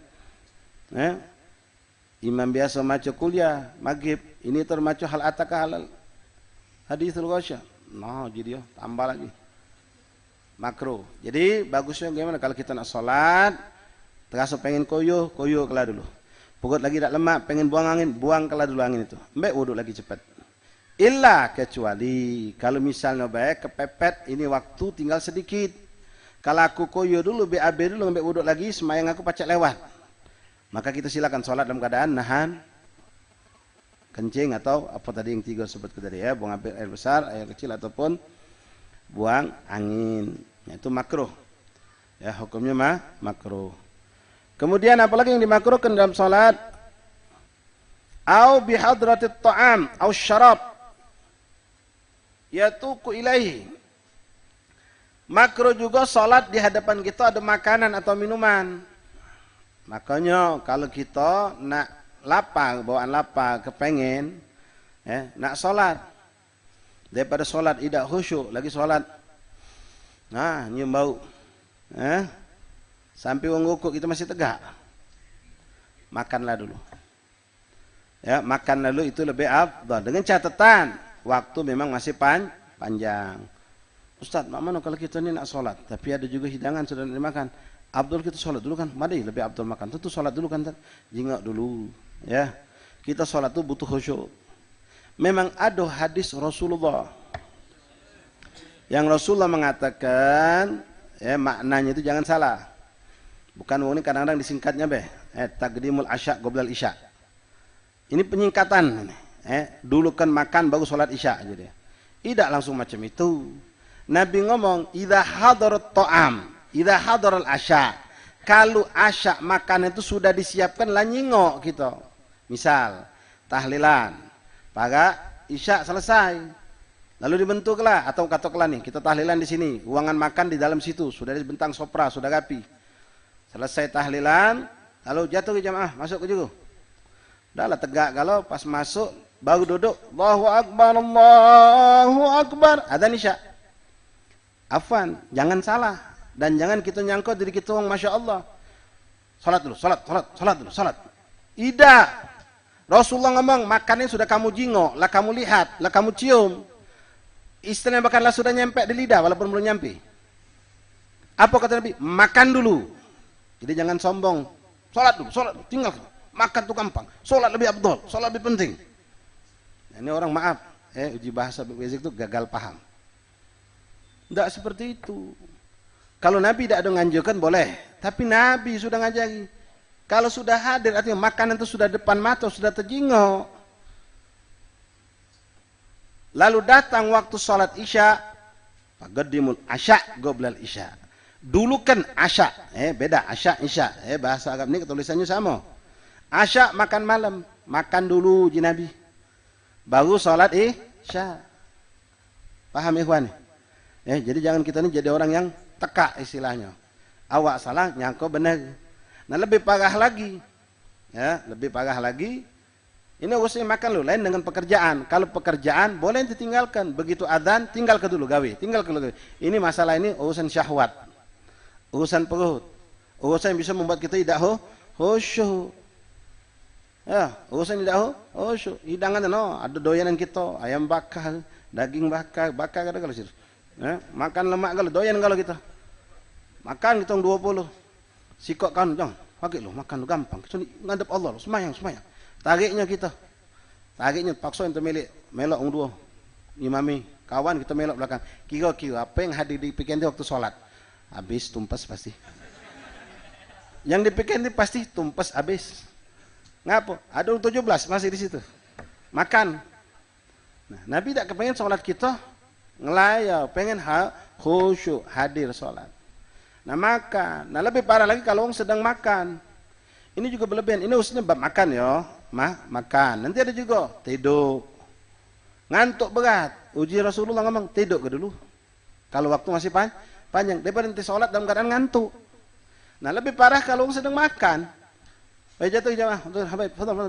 Imam biasa maca kuliah maghrib, ini termaca hal ataka halal hadithul ghasya. Jadi tambah lagi. Makruh. Jadi bagusnya gimana kalau kita nak salat, terasa pengen koyo kelah dulu. Pukul lagi tak lemak, pengen buang angin, buang kelah dulu angin itu. Mbak wuduk lagi cepat. Illa kecuali kalau misalnya baik kepepet ini waktu tinggal sedikit. Kalau aku koyo dulu BAB dulu mbak wuduk lagi, semayang aku pacak lewat. Maka kita silakan sholat dalam keadaan nahan kencing atau apa tadi yang 3 sebut tadi buang air besar, air kecil ataupun buang angin. Itu makruh. Hukumnya makruh. Kemudian apalagi yang dimakruhkan dalam sholat? Au bihadratit ta'am au syarab yatuku ilaihi. Makruh juga sholat di hadapan kita ada makanan atau minuman. Makanya kalau kita nak lapar, bawaan lapar, kepengen, nak sholat, daripada sholat tidak khusyuk, lagi sholat, nyium bau, sampai wong gukuk kita masih tegak, makanlah dulu. Makan lalu itu lebih afdal. Dengan catatan waktu memang masih panjang. Ustaz, mana kalau kita ini nak sholat, tapi ada juga hidangan sudah dimakan. Abdul kita sholat dulu kan, mari lebih Abdul makan. Tentu sholat dulu kan, jingak dulu. Kita sholat itu butuh khusyuk. Memang ada hadis Rasulullah yang Rasulullah mengatakan, maknanya itu jangan salah. Bukan ini kadang-kadang disingkatnya taqdimul asya qoblal isya. Ini penyingkatan. Dulu kan makan baru sholat isya. Tidak langsung macam itu. Nabi ngomong, idza hadarat ta'am, idza hadaral asya. Kalau asya makan itu sudah disiapkan lah nyingok kita. Misal, tahlilan. Pada isya selesai. Lalu dibentuklah atau katakanlah nih, kita tahlilan di sini, ruangan makan di dalam situ, sudah dibentang sopra, sudah rapi. Selesai tahlilan, lalu jatuh ke jamaah, masuk ke juga. Dahlah tegak kalau pas masuk baru duduk, Allahu Akbar, Allahu Akbar, adzan isya. Afwan, jangan salah dan jangan kita nyangkut diri kita orang masya Allah. Salat dulu, salat dulu, salat. Tidak. Rasulullah ngomong, makannya sudah kamu jingok, lah kamu lihat, lah kamu cium. Istrinya bahkanlah sudah nyampe di lidah walaupun belum nyampe. Apa kata Nabi? Makan dulu. Jadi jangan sombong. Salat dulu, tinggal. Makan tuh gampang. Salat lebih abdul, salat lebih penting. Nah, ini orang maaf, uji bahasa basic itu gagal paham. Tidak seperti itu. Kalau Nabi tidak ada nganjurkan boleh, tapi Nabi sudah ngajari. Kalau sudah hadir artinya makanan itu sudah depan mata, sudah terjingok. Lalu datang waktu salat isya, faqaddimul asya qoblal isya. Dulu kan asya, beda asya isya, bahasa Arab ini tulisannya sama. Asya makan malam, makan dulu ji Nabi. baru sholat isya. Paham ikhwan? Jadi jangan kita ini jadi orang yang teka istilahnya. Awak salah, nyangko benar. Nah lebih parah lagi, ya lebih parah lagi. Ini urusan makan lo, lain dengan pekerjaan. Kalau pekerjaan boleh ditinggalkan. Begitu adzan, tinggal ke dulu gawe, tinggal ke dulu gawe. Ini masalah ini urusan syahwat, urusan perut, urusan yang bisa membuat kita tidak khusyuk. Ya, urusan tidak khusyuk. Hidangan ada doyanan kita, ayam bakar, daging bakar ada kalau situ. Ya, makan lemak kalau doyan kalau kita. Makan kita 20. Sikok kan jangan, pakai lo makan lo gampang. Kita ngadep Allah lo, semayang. Tariknya kita. Tariknya paksa yang milik melok dua. Imami, kawan kita melok belakang. Kira-kira apa yang hadir di pikiran waktu sholat? Habis tumpas pasti. Yang dipikir ini pasti tumpas habis. Ngapa? Ada 17 masih di situ. Makan. Nah, Nabi tidak kepengen sholat kita ngelayar, pengen khusyuk hadir sholat. Nah makan. Nah lebih parah lagi kalau orang sedang makan. Ini juga berlebihan. Ini ususnya bab makan ya. Makan. Nanti ada juga tidur. Ngantuk berat. Uji Rasulullah ngomong tidur ke dulu. Kalau waktu masih panjang. Daripada nanti sholat dalam keadaan ngantuk. Nah lebih parah kalau orang sedang makan. Baik jatuh jamaah.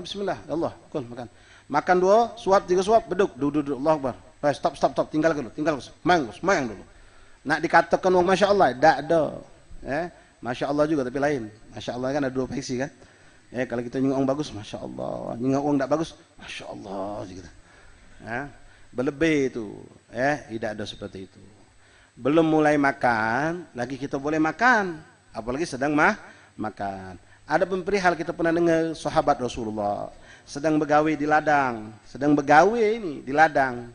Bismillah. Ya Allah. Kul makan. Makan 2 suap 3 suap. Beduk. Duduk. Allah Akbar. Baik stop. Tinggal dulu. Semayang dulu. Nak dikatakan Masya Allah. Tak ada. Masya Allah juga tapi lain. Masya Allah kan ada 2 versi kan. Kalau kita nyengok orang bagus, Masya Allah. Nyengok orang tak bagus, Masya Allah. Gitu. Berlebih itu. Tidak ada seperti itu. Belum mulai makan, lagi kita boleh makan. Apalagi sedang makan. Ada perihal kita pernah dengar sahabat Rasulullah. Sedang begawe di ladang. Sedang begawe ini di ladang.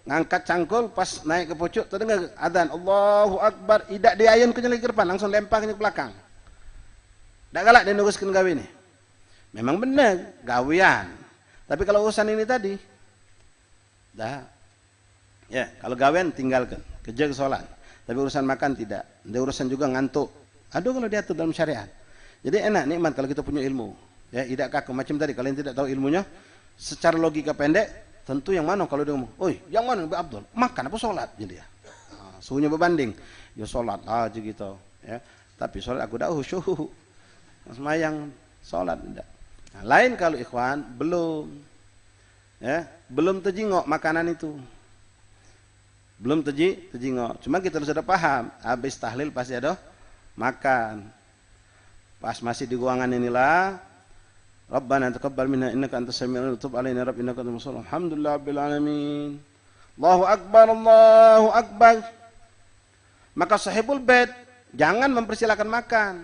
Ngangkat cangkul, pas naik ke pucuk, terdengar adzan. Allahu Akbar. Idak diayun ke depan, langsung lempar ke belakang. Tak galak dia nuruskan gawe ini. Memang benar, gawean. Tapi kalau urusan ini tadi, dah. Ya, kalau gawean tinggalkan, kejar sholat. Tapi urusan makan tidak. Dia urusan juga ngantuk. Aduh kalau diatur dalam syariat. Jadi enak, nikmat kalau kita punya ilmu. Ya, tidak kaku macam tadi. Kalian tidak tahu ilmunya, secara logika pendek, tentu yang mana kalau dia ngomong, oi, yang mana Mbak Abdul? Makan apa sholat? Jadi ya. Suhunya berbanding. Ya sholat aja gitu. Ya. Tapi sholat aku dah khusyuk. Semayang sholat tidak. Nah, lain kalau ikhwan belum, belum terjingok makanan itu, belum terjingok. Cuma kita sudah paham, habis tahlil pasti ada makan. Pas masih di ruangan inilah, Rabbana taqabbal minna innaka antas samiul alim, tub alaina rabb innaka antal musallim. Alhamdulillahirabbil alamin. Allahu akbar. Maka sahibul bait jangan mempersilakan makan.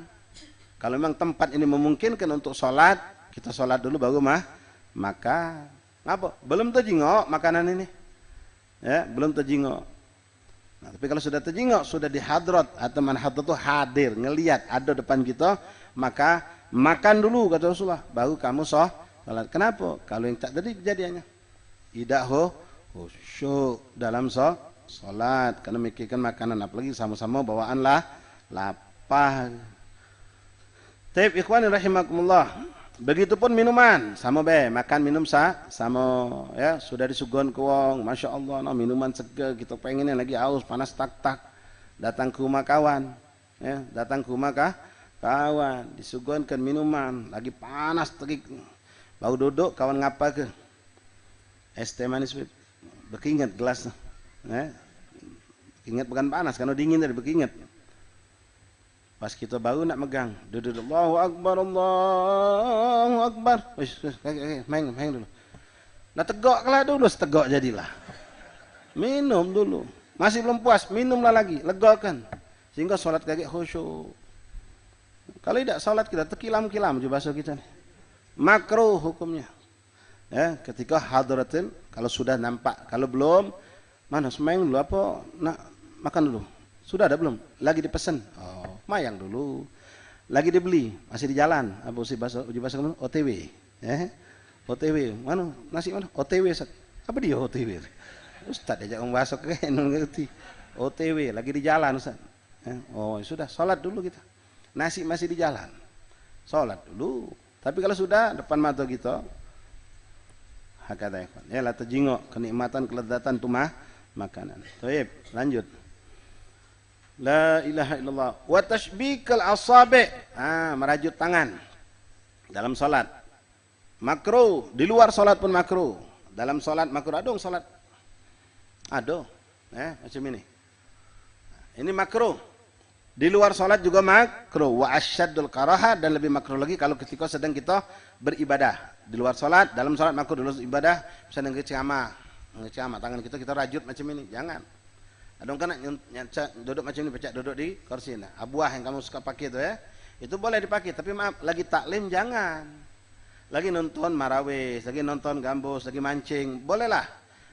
Kalau memang tempat ini memungkinkan untuk sholat, kita sholat dulu baru makan. Ngapa? Belum terjingok makanan ini. Ya, belum terjingok. Nah, tapi kalau sudah terjingok, sudah di hadrat atau man hadrat itu hadir, ngelihat ada depan kita, maka makan dulu kata Rasulullah, baru kamu sholat. Kenapa? Kalau yang tak tadi kejadiannya. Tidak khusyuk dalam sholat, karena mikirkan makanan, apalagi sama-sama bawaan lapar. Taib ikhwani rahimakumullah. Begitupun minuman, sama makan minum sama ya, sudah disuguhkan ke wong, Masya Allah, no, minuman segar, kita pengennya lagi haus, panas tak, datang ke rumah kawan, ya, datang ke rumah kawan, disuguhkan minuman, lagi panas terik, baru duduk, kawan ngapa ke, es teh manis, berkeringat gelas, ya, berkeringat bukan panas, karena dingin dari berkeringat. Pas kita baru nak megang, duduk Allahu Akbar. Main dulu. Nah tegaklah dulu, setegak jadilah. Minum dulu. Masih belum puas, minumlah lagi, legakan. Sehingga sholat kagak khusyuk. Kalau tidak sholat kita terkilam-kilam juga bahasa kita nih. Makruh hukumnya. Ya, ketika hadratin, kalau sudah nampak, kalau belum, mana semain dulu apa? Nak makan dulu. Sudah ada belum? Lagi dipesan. Oh, mayang dulu. Lagi dibeli, masih di jalan. Apa uji bahasa kamu? OTW. OTW. Mana? Nasi mana? OTW. Apa dia OTW? Ustaz ajak orang bahasa ke ngerti. OTW, lagi di jalan Ustaz. Oh, sudah salat dulu kita. Nasi masih di jalan. Salat dulu. Tapi kalau sudah depan mata kita Hakata ikhwan. Ya, la tajingo, kenikmatan, kelezatan itu makanan. Baik, lanjut. La ilaha illallah. Wa tashbikal asabi'. Merajut tangan dalam salat. Makruh, di luar salat pun makruh. Dalam salat makruh, ada salat. Ada. Macam ini. Ini makruh. Di luar salat juga makruh. Wa asyaddul karaha, dan lebih makruh lagi kalau ketika sedang kita beribadah. Di luar salat, dalam salat makruh, di luar ibadah misalnya ngecama tangan kita rajut macam ini, jangan. Ada kan duduk macam ini, pecah duduk di kursi. Nah, abuah yang kamu suka pakai itu ya, itu boleh dipakai, tapi maaf, lagi taklim jangan. Lagi nonton marawis, lagi nonton gambus, lagi mancing, bolehlah.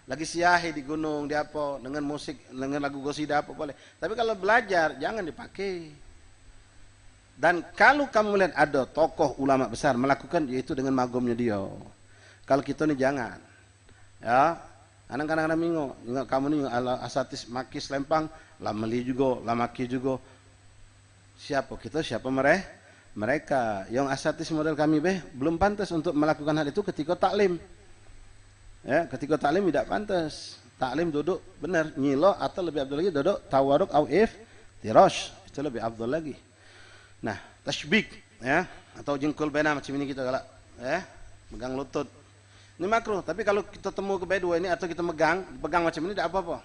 Lagi siahi di gunung, di apa, dengan musik, dengan lagu gosida apa boleh. Tapi kalau belajar jangan dipakai. Dan kalau kamu melihat ada tokoh ulama besar melakukan, yaitu dengan magomnya dia. Kalau kita ini jangan. Ya, kadang-kadang mingo, kamu ini asatis makis lempang, lah meli juga, lah maki juga. Siapa kita, siapa mereka? Yang asatis model kami belum pantas untuk melakukan hal itu ketika taklim. Ya, ketika taklim tidak pantas. Taklim duduk benar nyilo, atau lebih abdul lagi duduk tawaruk awif tirosh, itu lebih abdul lagi. Nah, tashbik ya, atau jengkul bena macam ini kita galak ya, megang lutut. Ini makruh, tapi kalau kita temu kedua ini atau kita pegang macam ini tidak apa-apa.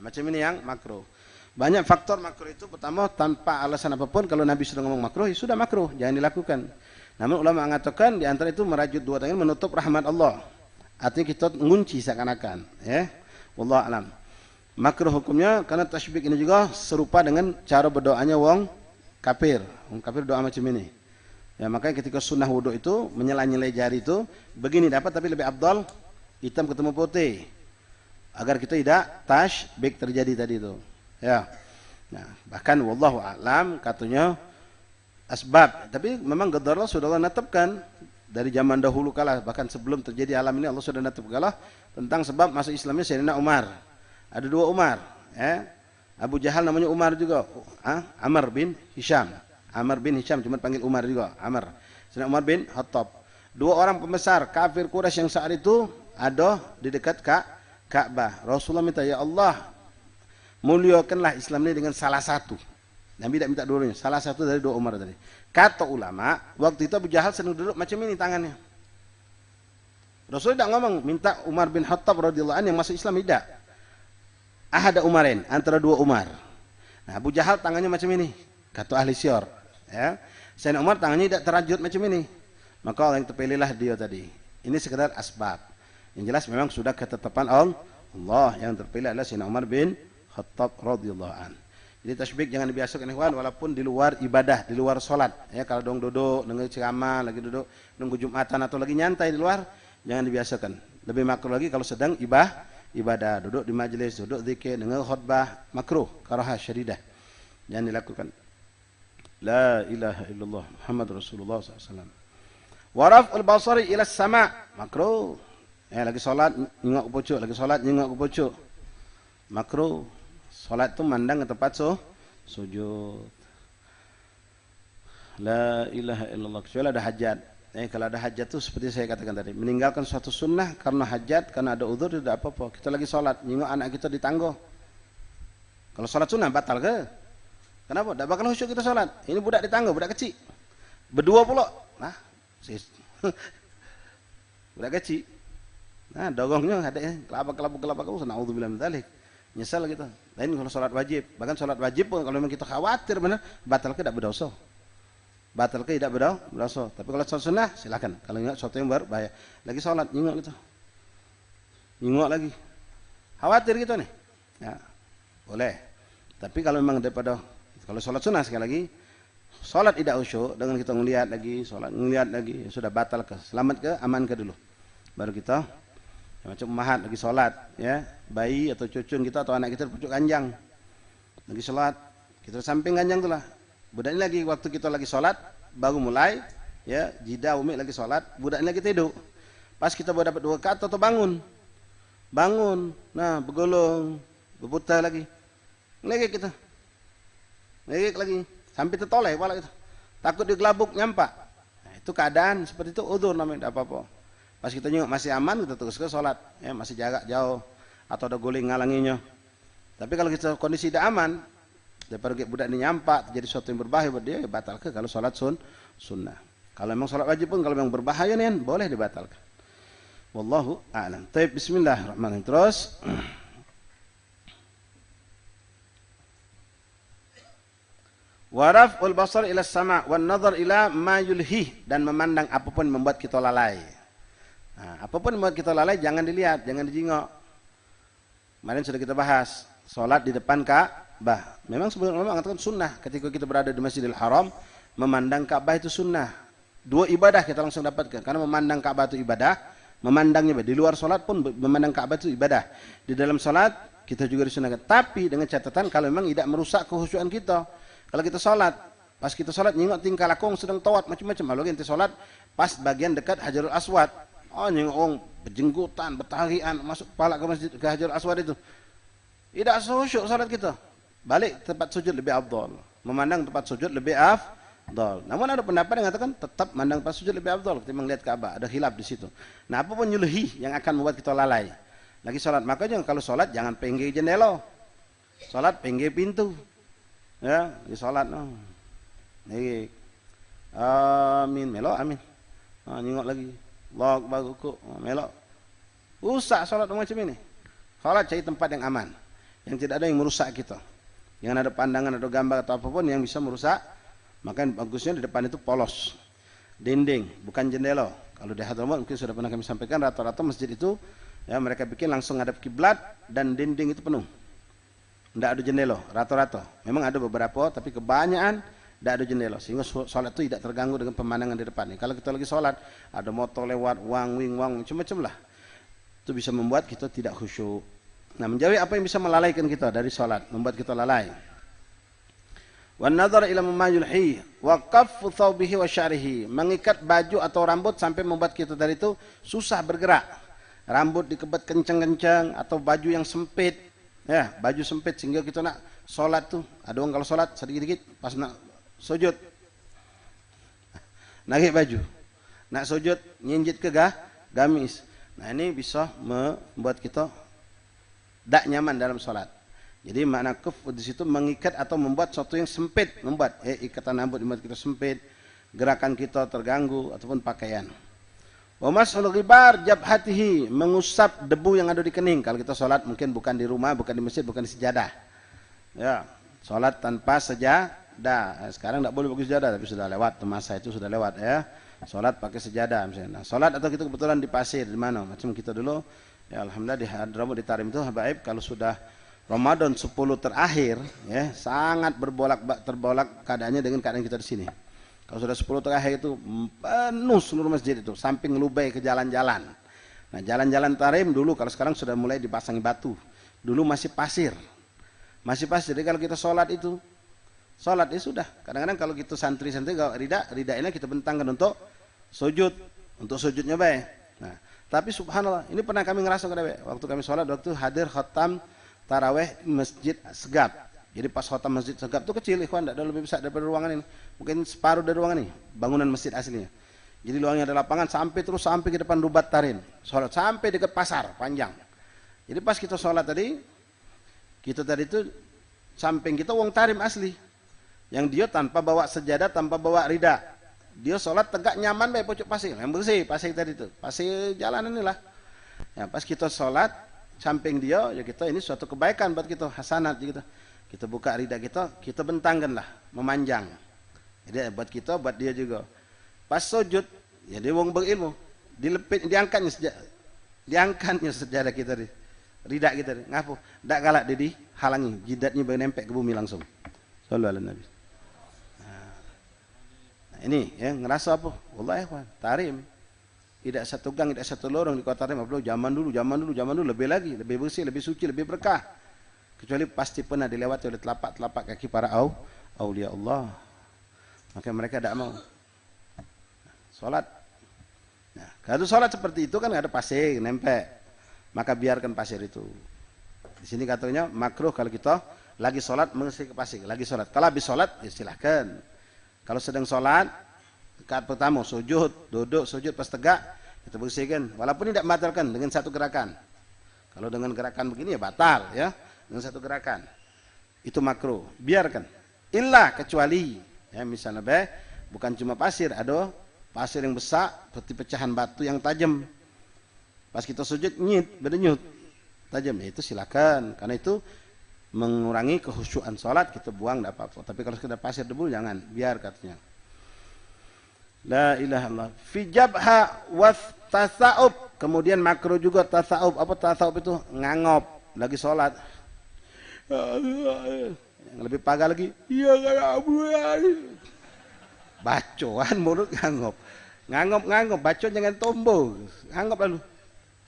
Nah, macam ini yang makruh. Banyak faktor makruh itu. Pertama, tanpa alasan apapun, kalau Nabi sudah ngomong makruh, ya sudah makruh, jangan dilakukan. Namun ulama mengatakan di antara itu merajut dua tangan menutup rahmat Allah. Artinya kita ngunci seakan-akan, ya. Wallahu alam. Makruh hukumnya karena tashbik ini juga serupa dengan cara berdoanya wong kafir. Wong kafir doa macam ini. Ya, makanya ketika sunnah wudhu itu menyela-nyelai jari itu begini dapat, tapi lebih abdal hitam ketemu putih. Agar kita tidak tashbik terjadi tadi itu. Ya. Nah, bahkan wallahu a'lam katanya asbab, tapi memang qadarullah sudah Allah netapkan dari zaman dahulu kala, bahkan sebelum terjadi alam ini Allah sudah netapkan tentang sebab masuk Islamnya Sayyidina Umar. Ada dua Umar, ya. Abu Jahal namanya Umar juga, Amr bin Hisham. Amr bin Hisham cuma panggil Umar juga, Amr. Sayyidina Umar bin Khattab. Dua orang pembesar kafir Quraisy yang saat itu ada di dekat Ka'bah. Rasulullah minta, ya Allah, muliakanlah Islam ini dengan salah satu. Nabi tidak minta dua-duanya, salah satu dari dua Umar tadi. Kata ulama, waktu itu Abu Jahal sedang duduk macam ini tangannya. Rasulullah tidak ngomong minta Umar bin Khattab radhiyallahu anhu yang masuk Islam, tidak. Ada Umarin, antara dua Umar. Nah, Abu Jahal tangannya macam ini, kata ahli syiar. Ya. Sayyidina Umar tangannya tidak terajut macam ini. Maka orang yang terpilihlah dia tadi. Ini sekedar asbab. Yang jelas memang sudah ketetapan Allah, yang terpilih adalah Sayyidina Umar bin Khattab radhiyallahu anhu. Jadi tasbih jangan dibiasakan ikhwan, walaupun di luar ibadah, di luar salat. Ya, kalau dong duduk nunggu ceramah, lagi duduk nunggu Jumatan atau lagi nyantai di luar, jangan dibiasakan. Lebih makruh lagi kalau sedang ibadah, duduk di majelis, duduk zikir, dengar khutbah, makruh, karahah syadidah. Jangan dilakukan. La ilaha illallah Muhammad Rasulullah SAW. Waraf'ul basari ila sama', makruh. Lagi salat nyengok ke pucuk, lagi salat nyengok ke pucuk, makruh. Salat itu mandang ke tempat sujud. La ilaha illallah. Kecuali ada hajat. Kalau ada hajat itu seperti saya katakan tadi, meninggalkan suatu sunnah karena hajat, karena ada uzur, tidak apa-apa. Kita lagi salat, nyengok anak kita di tangga. Kalau salat sunnah batal ke? Kenapa? Tidak bakal khusyuk kita salat. Ini budak di tangga, budak kecil. Berdua pula. Nah, budak kecil. Nah, dogongnya ada kelapa naudzubillah min dzalik. Nyesal kita. Lain kalau salat wajib. Bahkan salat wajib pun kalau memang kita khawatir benar, batal ke tidak berdosa. Batal ke tidak berdosa. Tapi kalau salat sunnah silakan. Kalau enggak sesuatu yang berbahaya. Lagi salat nyengok gitu. Nyengok lagi. Khawatir gitu nih. Ya. Boleh. Tapi kalau memang daripada kalau salat sunnah sekali lagi, salat tidak khusyuk dengan kita ngelihat lagi, salat ngelihat lagi, ya sudah batal ke. Selamat ke, aman ke dulu. Baru kita ya, macam mahat lagi salat, ya, bayi atau cucun kita atau anak kita pucuk ganjang lagi salat, kita samping ganjang itulah. Budak ini lagi waktu kita lagi salat baru mulai, ya, jida umi lagi salat, budak ini lagi tidur. Pas kita baru dapat 2 rakaat atau bangun, nah bergolong, berputar lagi, ngegek lagi, sampai tertoleh kepala kita, takut digelabuk nyampak. Nah, itu keadaan seperti itu, udzur namanya, tidak apa-apa. Pas kita nyengok masih aman, kita terus ke sholat, ya masih jarak jauh atau ada guling ngalanginya. Tapi kalau kita kondisi tidak aman, daripada budak ini nyampak, terjadi sesuatu yang berbahaya buat dia, ya batal ke kalau sholat sunnah. Kalau memang sholat wajib pun, kalau memang berbahaya nih, boleh dibatalkan. Wallahu a'lam. Taib, bismillahirrahmanirrahim. Terus, waraf'ul basar ila sama' wan nazar ila ma yulhih, dan memandang apapun membuat kita lalai. Nah, apapun membuat kita lalai jangan dilihat, jangan dijingok. Kemarin sudah kita bahas, salat di depan Ka'bah. Memang sebenarnya mengatakan sunnah ketika kita berada di Masjidil Haram, memandang Ka'bah itu sunnah. Dua ibadah kita langsung dapatkan, karena memandang Ka'bah itu ibadah, memandangnya ibadah. Di luar salat pun memandang Ka'bah itu ibadah. Di dalam salat kita juga disunahkan, tapi dengan catatan kalau memang tidak merusak kekhusyuan kita. Kalau kita sholat, pas kita sholat nyengok tingkah laku sedang tawat macam-macam. Lalu kita sholat pas bagian dekat Hajarul Aswad. Oh nyengok berjenggutan, bertarian masuk kepala ke masjid ke Hajarul Aswad itu. Tidak khusyuk sholat kita. Balik tempat sujud lebih afdal. Memandang tempat sujud lebih afdal. Namun ada pendapat yang mengatakan tetap memandang tempat sujud lebih afdal ketimbang melihat Ka'bah. Ada khilaf di situ. Nah, apapun nyulhi yang akan membuat kita lalai. Lagi sholat, makanya kalau sholat jangan pinggir jendela. Sholat pinggir pintu. Ya, di salat no. Nih. Amin, melo amin. Nyengok lagi. Allahu akbar rukuk, melo. Rusak salat macam ini. Salat cari tempat yang aman, yang tidak ada yang merusak kita. Yang ada pandangan atau gambar atau apapun yang bisa merusak. Maka bagusnya di depan itu polos. Dinding, bukan jendela. Kalau di Hadramaut mungkin sudah pernah kami sampaikan, rata-rata masjid itu ya mereka bikin langsung hadap kiblat dan dinding itu penuh. Tidak ada jendela, rata-rata. Memang ada beberapa, tapi kebanyakan tidak ada jendela. Sehingga sholat itu tidak terganggu dengan pemandangan di depan. Kalau kita lagi sholat, ada motor lewat, wing, macam-macam lah. Itu bisa membuat kita tidak khusyuk. Nah, menjauhi apa yang bisa melalaikan kita dari sholat, membuat kita lalai. Wan nazar ila ma yulhi wa kaffu thawbihi wa sya'rihi, mengikat baju atau rambut sampai membuat kita dari itu susah bergerak. Rambut dikebat kencang-kencang atau baju yang sempit. Ya, baju sempit sehingga kita nak sholat tuh, ada orang kalau sholat sedikit-sedikit pas nak sujud naik baju, nak sujud nyinjit ke gamis. Nah, ini bisa membuat kita tak nyaman dalam sholat. Jadi makna kuf di situ mengikat atau membuat sesuatu yang sempit, membuat ikatan rambut membuat kita sempit, gerakan kita terganggu ataupun pakaian. Wa mas'ul ghibar jabhatihi, mengusap debu yang ada di kening. Kalau kita sholat mungkin bukan di rumah, bukan di masjid, bukan di sejadah. Ya, sholat tanpa sejadah. Sekarang tidak boleh pakai sejadah, tapi sudah lewat, masa itu sudah lewat ya. Sholat pakai sejadah misalnya. Nah, sholat atau kita kebetulan di pasir di mana? Macam kita dulu, ya alhamdulillah di Hadramaut di Tarim itu habaib kalau sudah Ramadan 10 terakhir, ya sangat terbolak keadaannya dengan keadaan kita di sini. Kalau sudah 10 terakhir itu penuh seluruh masjid itu, samping lubai ke jalan-jalan. Nah, jalan-jalan Tarim dulu, kalau sekarang sudah mulai dipasangi batu. Dulu masih pasir. Masih pasir. Jadi kalau kita sholat itu sudah. Kadang-kadang kalau kita santri-santri kalau rida ini kita bentangkan untuk sujud. Untuk sujudnya baik. Nah, tapi subhanallah, ini pernah kami ngerasa waktu kami sholat, waktu hadir khatam taraweh Masjid Segap. Jadi pas khotam Masjid Segap itu kecil, ikhwan, tidak ada lebih besar daripada ruangan ini. Mungkin separuh dari ruangan ini, bangunan masjid aslinya. Jadi luangnya ada lapangan sampai ke depan Rubat Tarim. Sholat sampai dekat pasar, panjang. Jadi pas kita sholat tadi, kita tadi itu samping kita wong Tarim asli. Yang dia tanpa bawa sejadah, tanpa bawa rida. Dia sholat tegak nyaman baik pojok pasir. Yang bersih, pasir tadi itu. Pasir jalanan inilah. Ya, pas kita sholat, samping dia, ya kita ini suatu kebaikan buat kita, hasanat gitu. Kita buka rida kita bentangkanlah, memanjang. Jadi buat kita, buat dia juga. Pas sujud, ya dia wong berilmu, diangkatnya sejarah kita di rida kita. Ngapu? Dak galak dia halangi, jidatnya nempel ke bumi langsung. Sallallahu alaihi Nabi. Nah, ini ya ngerasa apa? Wallahi ikhwan, Tarim. Tidak satu gang, tidak satu lorong di kota Tarim. Apalagi zaman dulu lebih lagi, lebih bersih, lebih suci, lebih berkah. Kecuali pasti pernah dilewati oleh telapak kaki para aulia Allah. Maka mereka tidak mau sholat. Nah, kalau sholat seperti itu kan ada pasir nempel, maka biarkan pasir itu. Di sini katanya makruh kalau kita lagi sholat mengisi ke pasir, lagi sholat. Kalau habis sholat ya silahkan. Kalau sedang sholat, rakaat pertama sujud, duduk, sujud pas tegak, kita bersihkan, walaupun tidak membatalkan dengan satu gerakan. Kalau dengan gerakan begini ya batal ya, dengan satu gerakan. Itu makruh, biarkan. Illa kecuali ya misalnya bukan cuma pasir, ada pasir yang besar seperti pecahan batu yang tajam. Pas kita sujud berdenyut tajam, ya itu silakan, karena itu mengurangi kehusyuan salat, kita buang tidak apa-apa. Tapi kalau sekedar pasir debu jangan, biar katanya. La ilaha illallah. Fi jabha was tasa'ub. Kemudian makruh juga tasa'ub. Apa tasa'ub itu? Ngangop lagi salat. Yang lebih parah lagi, iya kayak Abu bacoan mulut ngangop. Ngangop, bacot jangan tombo. Ngangop lalu.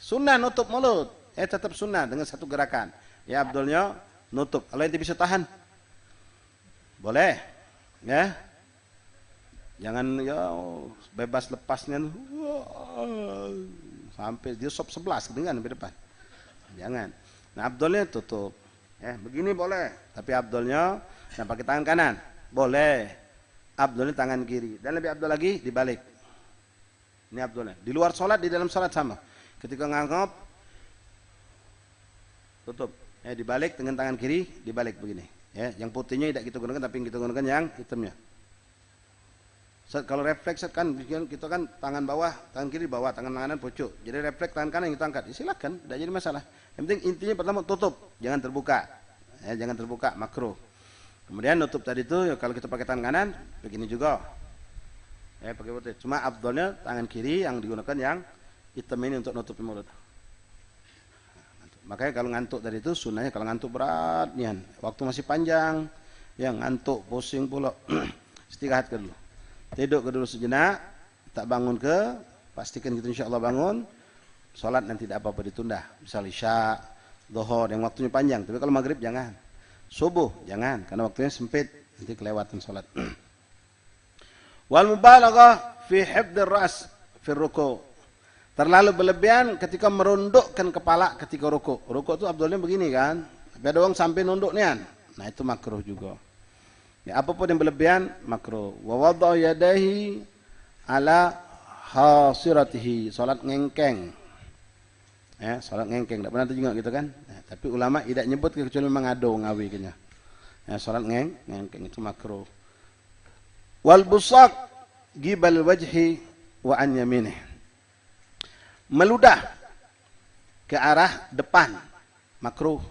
Sunnah nutup mulut. Tetap sunnah dengan satu gerakan. Ya Abdulnya nutup. Kalau ente bisa tahan, boleh. Ya. Jangan ya bebas lepasnya sampai dia sop 11 dengan di depan. Jangan. Nah Abdulnya tutup. Begini boleh, tapi Abdulnya nah pakai tangan kanan. Boleh. Abdulnya tangan kiri. Dan lebih Abdul lagi dibalik. Ini Abdulnya. Di luar sholat, di dalam sholat sama. Ketika ngangkop, tutup. Dibalik dengan tangan kiri, dibalik begini. Yang putihnya tidak kita gunakan, tapi kita gunakan yang hitamnya. Kalau refleks kan kita kan tangan bawah, tangan kiri bawah, tangan kanan pucuk. Jadi refleks tangan kanan yang kita angkat. Silakan, tidak jadi masalah. Yang penting intinya pertama tutup, jangan terbuka. Jangan terbuka, makruh. Kemudian nutup tadi itu ya, kalau kita pakai tangan kanan begini juga. Pakai putih. Cuma afdalnya tangan kiri yang digunakan yang hitam ini untuk nutup mulut. Makanya kalau ngantuk tadi itu sunnahnya kalau ngantuk berat nian, waktu masih panjang, yang ngantuk pusing pula, istirahat ke dulu. Tidur ke dulu sejenak, tak bangun ke, pastikan kita insya Allah bangun, sholat nanti tidak apa-apa ditunda. Misal isya, dhuhur yang waktunya panjang, tapi kalau maghrib jangan. Subuh jangan, karena waktunya sempit, nanti kelewatan sholat. Wal mubalaghah fi hifdzir ras fi ruku'. Terlalu berlebihan ketika merundukkan kepala ketika ruku'. Ruku' itu abdulnya begini kan, tapi ada orang sampai nunduk nian. Nah itu makruh juga. Ya, apapun yang berlebihan makruh. Wa wadha yadahi ala hasiratihi, salat ngengkeng. Salat ngengkeng, tidak pernah terjenguk gitu kan. Tapi ulama tidak nyebut kecuali memang ada ngawi kenya. Salat ngengkeng itu makruh. Wal busaq gibal wajhi wa an yaminih. Meludah ke arah depan makruh.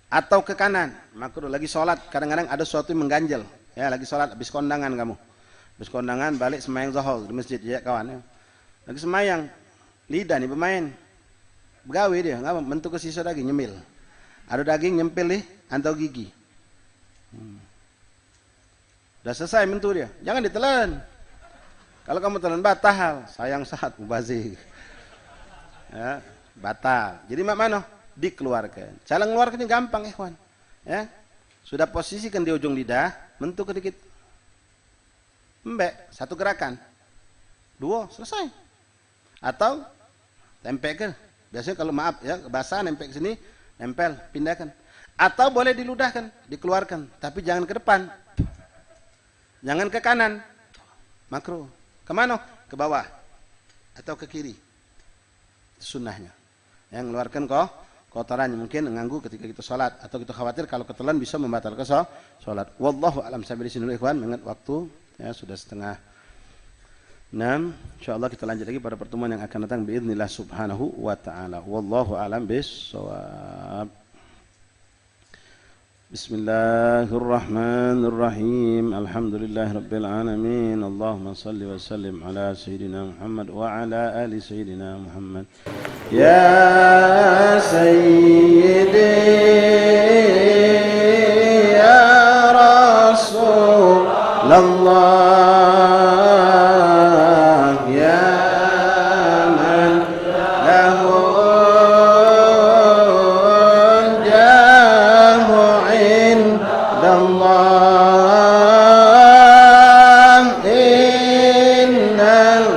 Atau ke kanan, makruh. Lagi sholat, kadang-kadang ada sesuatu yang mengganjal. Lagi sholat, habis kondangan kamu. Habis kondangan, balik semayang zuhur di masjid, ya kawan. Lagi semayang, lidah nih bermain. Begawi dia, ngapa? Bentuk ke sisa daging, nyemil. Ada daging nyempil nih, antau gigi. Udah selesai bentuk dia, jangan ditelan. Kalau kamu telan batal, sayang saat mubazir. Batal. Jadi mana? Dikeluarkan. Cara mengeluarkannya gampang, ikhwan. Sudah posisikan di ujung lidah, bentuk sedikit. Embek, satu gerakan. Dua, selesai. Atau tempelkan. Biasanya kalau maaf ya, basah nempel ke sini, nempel, pindahkan. Atau boleh diludahkan, dikeluarkan, tapi jangan ke depan. Jangan ke kanan. Makruh. Kemana? Ke bawah. Atau ke kiri. Sunnahnya. Yang mengeluarkan kotorannya mungkin mengganggu ketika kita sholat atau kita khawatir kalau ketelan bisa membatalkan sholat. Wallahu a'lam. Sampai di sini dulu ikhwan, mengingat waktu ya sudah setengah 6. Insyaallah kita lanjut lagi pada pertemuan yang akan datang biidznillah subhanahu wa ta'ala. Wallahu a'lam bis-shawab. Bismillahirrahmanirrahim. Alhamdulillahirabbil alamin. Allahumma shalli wa sallim ala sayyidina Muhammad wa ala ali sayyidina Muhammad. Ya sayyidi ya Rasulullah ya man lahu jahu indallah innal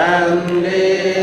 Amen.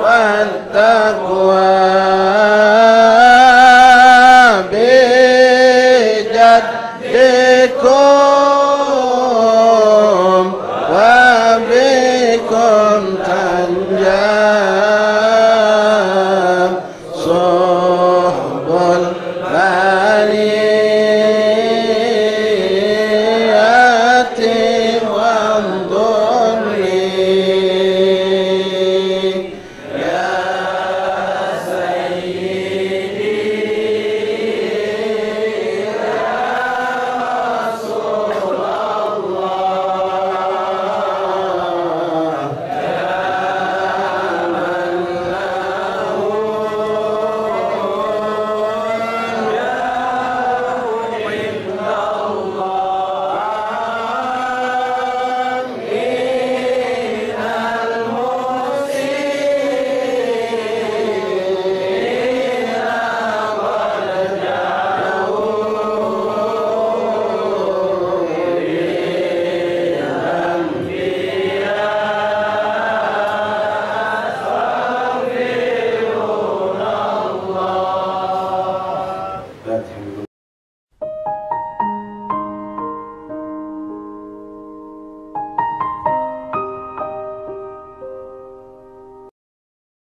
والتقوى